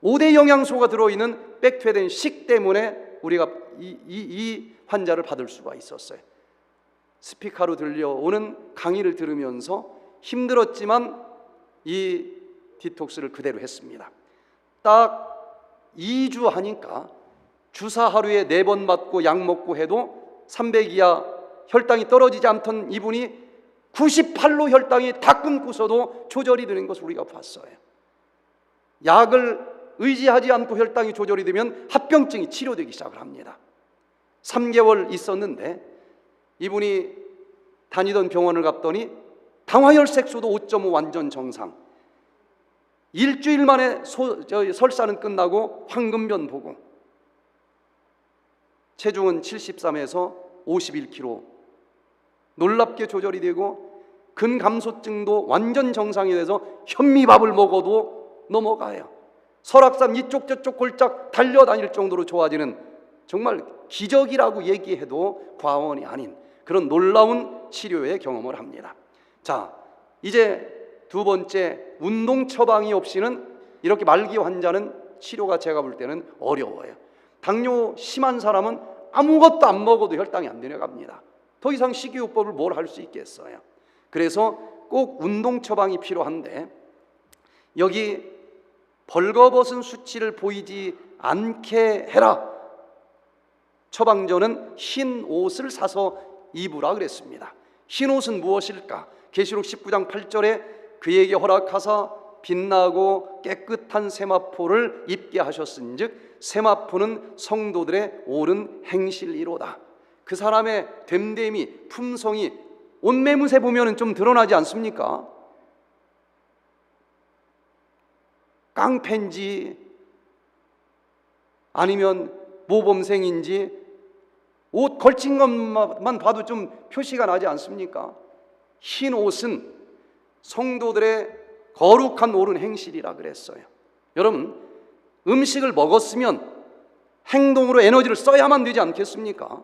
5대 영양소가 들어있는 백퇴된 식 때문에 우리가 이 환자를 받을 수가 있었어요. 스피커로 들려오는 강의를 들으면서 힘들었지만 이 디톡스를 그대로 했습니다. 딱 2주 하니까 주사 하루에 4번 맞고 약 먹고 해도 300 이하 혈당이 떨어지지 않던 이분이 98로 혈당이 다 끊고서도 조절이 되는 것을 우리가 봤어요. 약을 의지하지 않고 혈당이 조절이 되면 합병증이 치료되기 시작을 합니다. 3개월 있었는데 이분이 다니던 병원을 갔더니 당화혈색소도 5.5 완전 정상. 일주일 만에 설사는 끝나고 황금변 보고 체중은 73에서 51kg 놀랍게 조절이 되고 근감소증도 완전 정상이 돼서 현미밥을 먹어도 넘어가요. 설악산 이쪽 저쪽 골짝 달려다닐 정도로 좋아지는 정말 기적이라고 얘기해도 과언이 아닌 그런 놀라운 치료의 경험을 합니다. 자, 이제 두 번째, 운동 처방이 없이는 이렇게 말기 환자는 치료가 제가 볼 때는 어려워요. 당뇨 심한 사람은 아무것도 안 먹어도 혈당이 안 내려갑니다. 더 이상 식이요법을 뭘 할 수 있겠어요. 그래서 꼭 운동 처방이 필요한데 여기 벌거벗은 수치를 보이지 않게 해라. 처방전은 흰 옷을 사서 입으라 그랬습니다. 흰 옷은 무엇일까? 계시록 19장 8절에 그에게 허락하사 빛나고 깨끗한 세마포를 입게 하셨은즉 세마포는 성도들의 옳은 행실이로다. 그 사람의 됨됨이, 품성이 옷매무새 보면 좀 드러나지 않습니까? 깡패인지 아니면 모범생인지 옷 걸친 것만 봐도 좀 표시가 나지 않습니까? 흰 옷은 성도들의 거룩한 옳은 행실이라 그랬어요. 여러분, 음식을 먹었으면 행동으로 에너지를 써야만 되지 않겠습니까?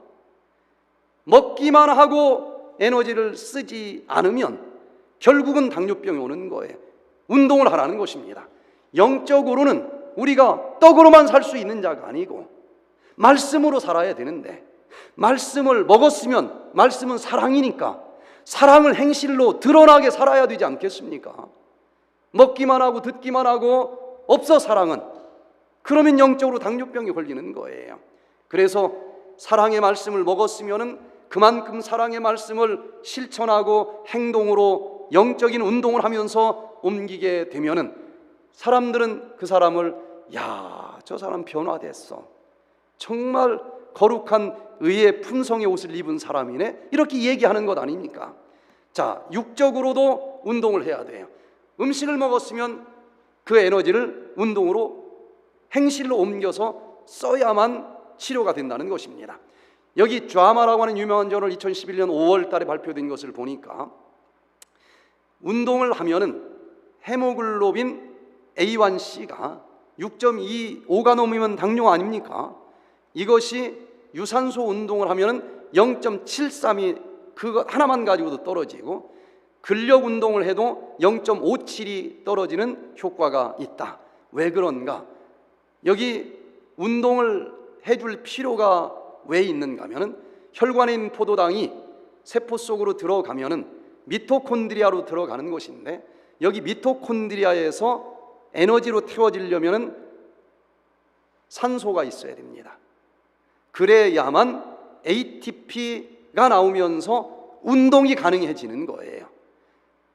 먹기만 하고 에너지를 쓰지 않으면 결국은 당뇨병이 오는 거예요. 운동을 하라는 것입니다. 영적으로는 우리가 떡으로만 살 수 있는 자가 아니고 말씀으로 살아야 되는데 말씀을 먹었으면 말씀은 사랑이니까 사랑을 행실로 드러나게 살아야 되지 않겠습니까? 먹기만 하고 듣기만 하고 없어 사랑은 그러면 영적으로 당뇨병이 걸리는 거예요. 그래서 사랑의 말씀을 먹었으면 그만큼 사랑의 말씀을 실천하고 행동으로 영적인 운동을 하면서 옮기게 되면은 사람들은 그 사람을 야, 저 사람 변화됐어. 정말 거룩한 의의 품성의 옷을 입은 사람이네. 이렇게 얘기하는 것 아닙니까? 자, 육적으로도 운동을 해야 돼요. 음식을 먹었으면 그 에너지를 운동으로 행실로 옮겨서 써야만 치료가 된다는 것입니다. 여기 좌마라고 하는 유명한 저널 2011년 5월 달에 발표된 것을 보니까 운동을 하면은 헤모글로빈 A1C가 6.25가 넘으면 당뇨 아닙니까? 이것이 유산소 운동을 하면은 0.73이 그거 하나만 가지고도 떨어지고 근력 운동을 해도 0.57이 떨어지는 효과가 있다. 왜 그런가? 여기 운동을 해줄 필요가 왜 있는가 하면은 혈관에 있는 포도당이 세포 속으로 들어가면은 미토콘드리아로 들어가는 것인데, 여기 미토콘드리아에서 에너지로 태워지려면은 산소가 있어야 됩니다. 그래야만 ATP가 나오면서 운동이 가능해지는 거예요.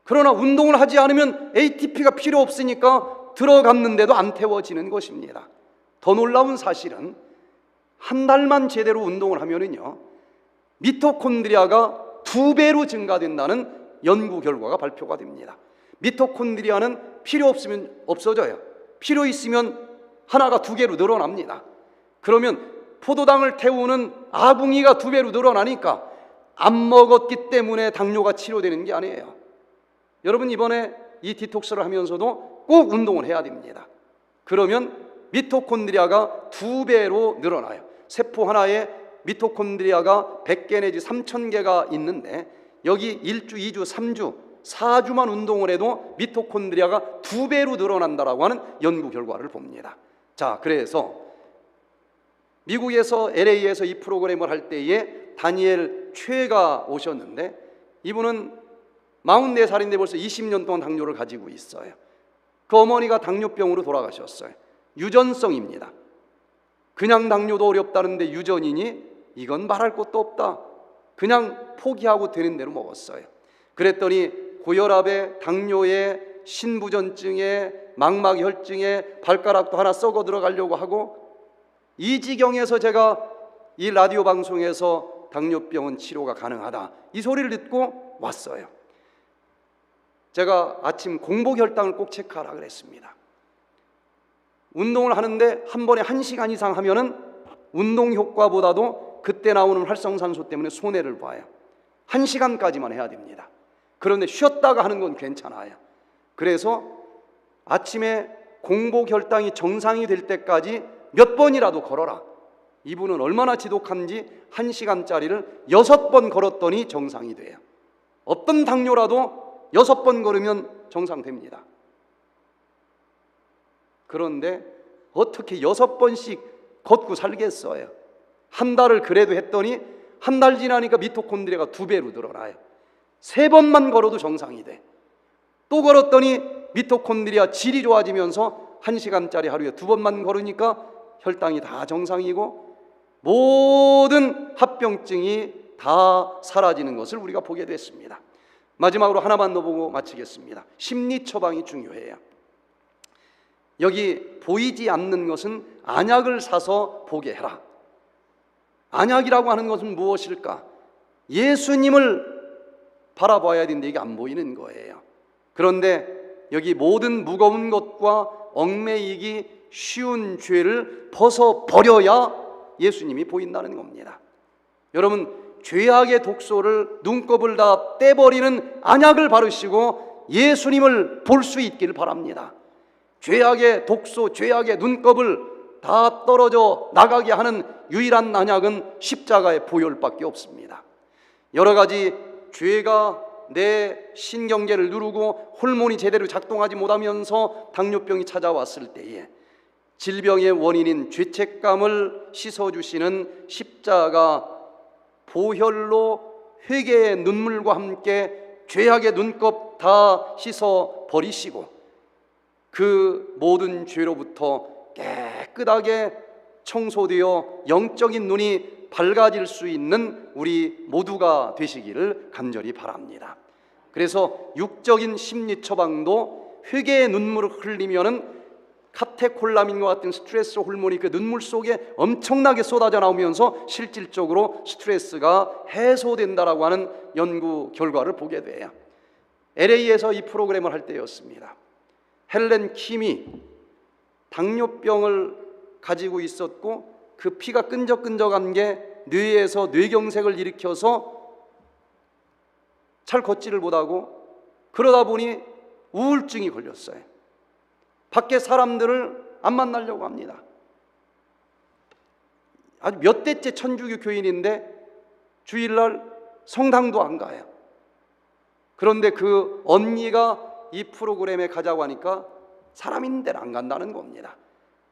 그러나 운동을 하지 않으면 ATP가 필요 없으니까 들어갔는데도 안 태워지는 것입니다. 더 놀라운 사실은 한 달만 제대로 운동을 하면은요, 미토콘드리아가 2배로 증가된다는 연구 결과가 발표가 됩니다. 미토콘드리아는 필요 없으면 없어져요. 필요 있으면 하나가 2개로 늘어납니다. 그러면 포도당을 태우는 아궁이가 2배로 늘어나니까 안 먹었기 때문에 당뇨가 치료되는 게 아니에요. 여러분, 이번에 이 디톡스를 하면서도 꼭 운동을 해야 됩니다. 그러면 미토콘드리아가 2배로 늘어나요. 세포 하나에 미토콘드리아가 100개 내지 3000개가 있는데, 여기 1주, 2주, 3주, 4주만 운동을 해도 미토콘드리아가 2배로 늘어난다라고 하는 연구 결과를 봅니다. 자, 그래서 미국에서 LA에서 이 프로그램을 할 때에 다니엘 최가 오셨는데, 이분은 44살인데 벌써 20년 동안 당뇨를 가지고 있어요. 그 어머니가 당뇨병으로 돌아가셨어요. 유전성입니다. 그냥 당뇨도 어렵다는데 유전이니 이건 말할 것도 없다. 그냥 포기하고 되는 대로 먹었어요. 그랬더니 고혈압에, 당뇨에, 신부전증에, 망막혈증에 발가락도 하나 썩어 들어가려고 하고, 이 지경에서 제가 이 라디오 방송에서 당뇨병은 치료가 가능하다, 이 소리를 듣고 왔어요. 제가 아침 공복혈당을 꼭 체크하라 그랬습니다. 운동을 하는데 한 번에 1시간 이상 하면은 운동 효과보다도 그때 나오는 활성산소 때문에 손해를 봐요. 1시간까지만 해야 됩니다. 그런데 쉬었다가 하는 건 괜찮아요. 그래서 아침에 공복혈당이 정상이 될 때까지 몇 번이라도 걸어라. 이분은 얼마나 지독한지 1시간짜리를 6번 걸었더니 정상이 돼요. 어떤 당뇨라도 6번 걸으면 정상됩니다. 그런데 어떻게 6번씩 걷고 살겠어요? 한 달을 그래도 했더니 한 달 지나니까 미토콘드리아가 2배로 늘어나요. 3번만 걸어도 정상이 돼. 또 걸었더니 미토콘드리아 질이 좋아지면서 1시간짜리 하루에 2번만 걸으니까 혈당이 다 정상이고 모든 합병증이 다 사라지는 것을 우리가 보게 됐습니다. 마지막으로 하나만 더 보고 마치겠습니다. 심리 처방이 중요해요. 여기 보이지 않는 것은 안약을 사서 보게 해라. 안약이라고 하는 것은 무엇일까? 예수님을 바라봐야 되는데 이게 안 보이는 거예요. 그런데 여기 모든 무거운 것과 얽매이기 쉬운 죄를 벗어버려야 예수님이 보인다는 겁니다. 여러분, 죄악의 독소를, 눈곱을 다 떼버리는 안약을 바르시고 예수님을 볼 수 있길 바랍니다. 죄악의 독소, 죄악의 눈곱을 다 떨어져 나가게 하는 유일한 안약은 십자가의 보혈밖에 없습니다. 여러 가지 죄가 내 신경계를 누르고 호르몬이 제대로 작동하지 못하면서 당뇨병이 찾아왔을 때에 질병의 원인인 죄책감을 씻어주시는 십자가 보혈로 회개의 눈물과 함께 죄악의 눈곱 다 씻어버리시고 그 모든 죄로부터 깨끗하게 청소되어 영적인 눈이 밝아질 수 있는 우리 모두가 되시기를 간절히 바랍니다. 그래서 육적인 심리 처방도 회개의 눈물을 흘리면은 카테콜라민과 같은 스트레스 호르몬이 그 눈물 속에 엄청나게 쏟아져 나오면서 실질적으로 스트레스가 해소된다라고 하는 연구 결과를 보게 돼요. LA에서 이 프로그램을 할 때였습니다. 헬렌 킴이 당뇨병을 가지고 있었고 그 피가 끈적끈적한 게 뇌에서 뇌경색을 일으켜서 잘 걷지를 못하고 그러다 보니 우울증이 걸렸어요. 밖에 사람들을 안 만나려고 합니다. 아주 몇 대째 천주교 교인인데 주일날 성당도 안 가요. 그런데 그 언니가 이 프로그램에 가자고 하니까 사람인데 안 간다는 겁니다.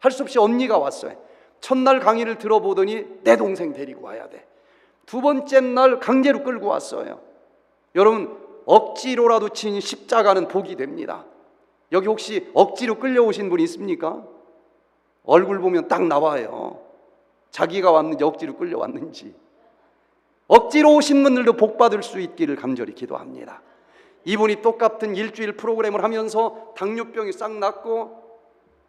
할 수 없이 언니가 왔어요. 첫날 강의를 들어보더니 내 동생 데리고 와야 돼. 두 번째 날 강제로 끌고 왔어요. 여러분, 억지로라도 친 십자가는 복이 됩니다. 여기 혹시 억지로 끌려오신 분 있습니까? 얼굴 보면 딱 나와요. 자기가 왔는지 억지로 끌려왔는지. 억지로 오신 분들도 복 받을 수 있기를 간절히 기도합니다. 이분이 똑같은 일주일 프로그램을 하면서 당뇨병이 싹 났고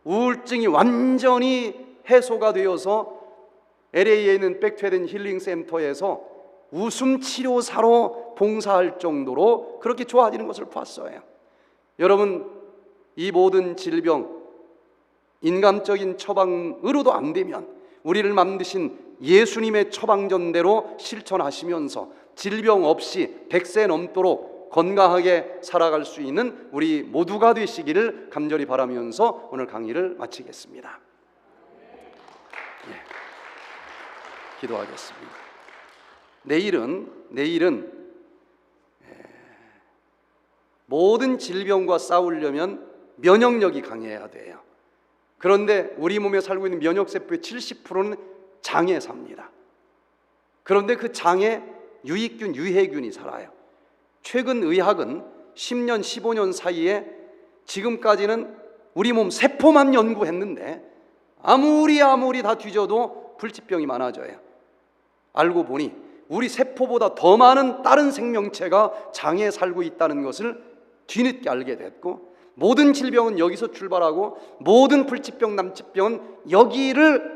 우울증이 완전히 해소가 되어서 LA에 있는 백투에덴 힐링 센터에서 웃음 치료사로 봉사할 정도로 그렇게 좋아지는 것을 봤어요. 여러분, 이 모든 질병 인간적인 처방으로도 안 되면 우리를 만드신 예수님의 처방전대로 실천하시면서 질병 없이 100세 넘도록 건강하게 살아갈 수 있는 우리 모두가 되시기를 간절히 바라면서 오늘 강의를 마치겠습니다. 기도하겠습니다. 내일은 모든 질병과 싸우려면 면역력이 강해야 돼요. 그런데 우리 몸에 살고 있는 면역세포의 70%는 장에 삽니다. 그런데 그 장에 유익균, 유해균이 살아요. 최근 의학은 10년, 15년 사이에 지금까지는 우리 몸 세포만 연구했는데 아무리 다 뒤져도 불치병이 많아져요. 알고 보니 우리 세포보다 더 많은 다른 생명체가 장에 살고 있다는 것을 뒤늦게 알게 됐고, 모든 질병은 여기서 출발하고 모든 불치병, 남치병은 여기를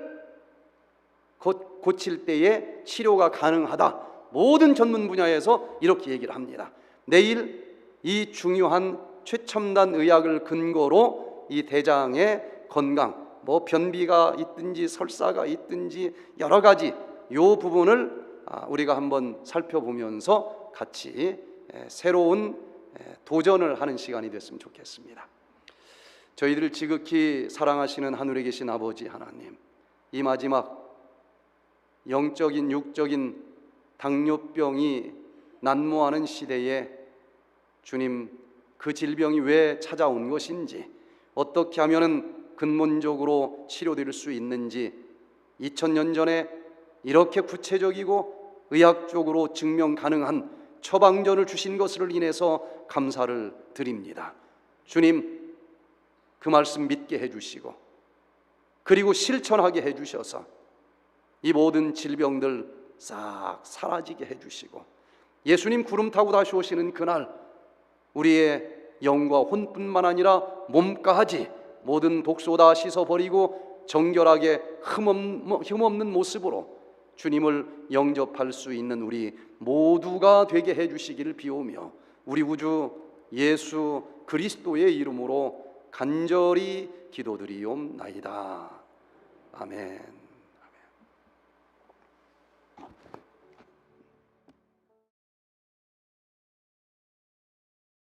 고칠 때에 치료가 가능하다. 모든 전문 분야에서 이렇게 얘기를 합니다. 내일 이 중요한 최첨단 의학을 근거로 이 대장의 건강, 뭐 변비가 있든지 설사가 있든지 여러 가지 요 부분을 우리가 한번 살펴보면서 같이 새로운 도전을 하는 시간이 됐으면 좋겠습니다. 저희들을 지극히 사랑하시는 하늘에 계신 아버지 하나님, 이 마지막 영적인 육적인 당뇨병이 난무하는 시대에 주님, 그 질병이 왜 찾아온 것인지, 어떻게 하면은 근본적으로 치료될 수 있는지 2000년 전에 이렇게 구체적이고 의학적으로 증명 가능한 처방전을 주신 것을 인해서 감사를 드립니다. 주님, 그 말씀 믿게 해주시고 그리고 실천하게 해주셔서 이 모든 질병들 싹 사라지게 해주시고 예수님 구름 타고 다시 오시는 그날 우리의 영과 혼뿐만 아니라 몸까지 모든 독소 다 씻어버리고 정결하게 흠없는 모습으로 주님을 영접할 수 있는 우리 모두가 되게 해주시기를 비오며 우리 구주 예수 그리스도의 이름으로 간절히 기도드리옵나이다. 아멘.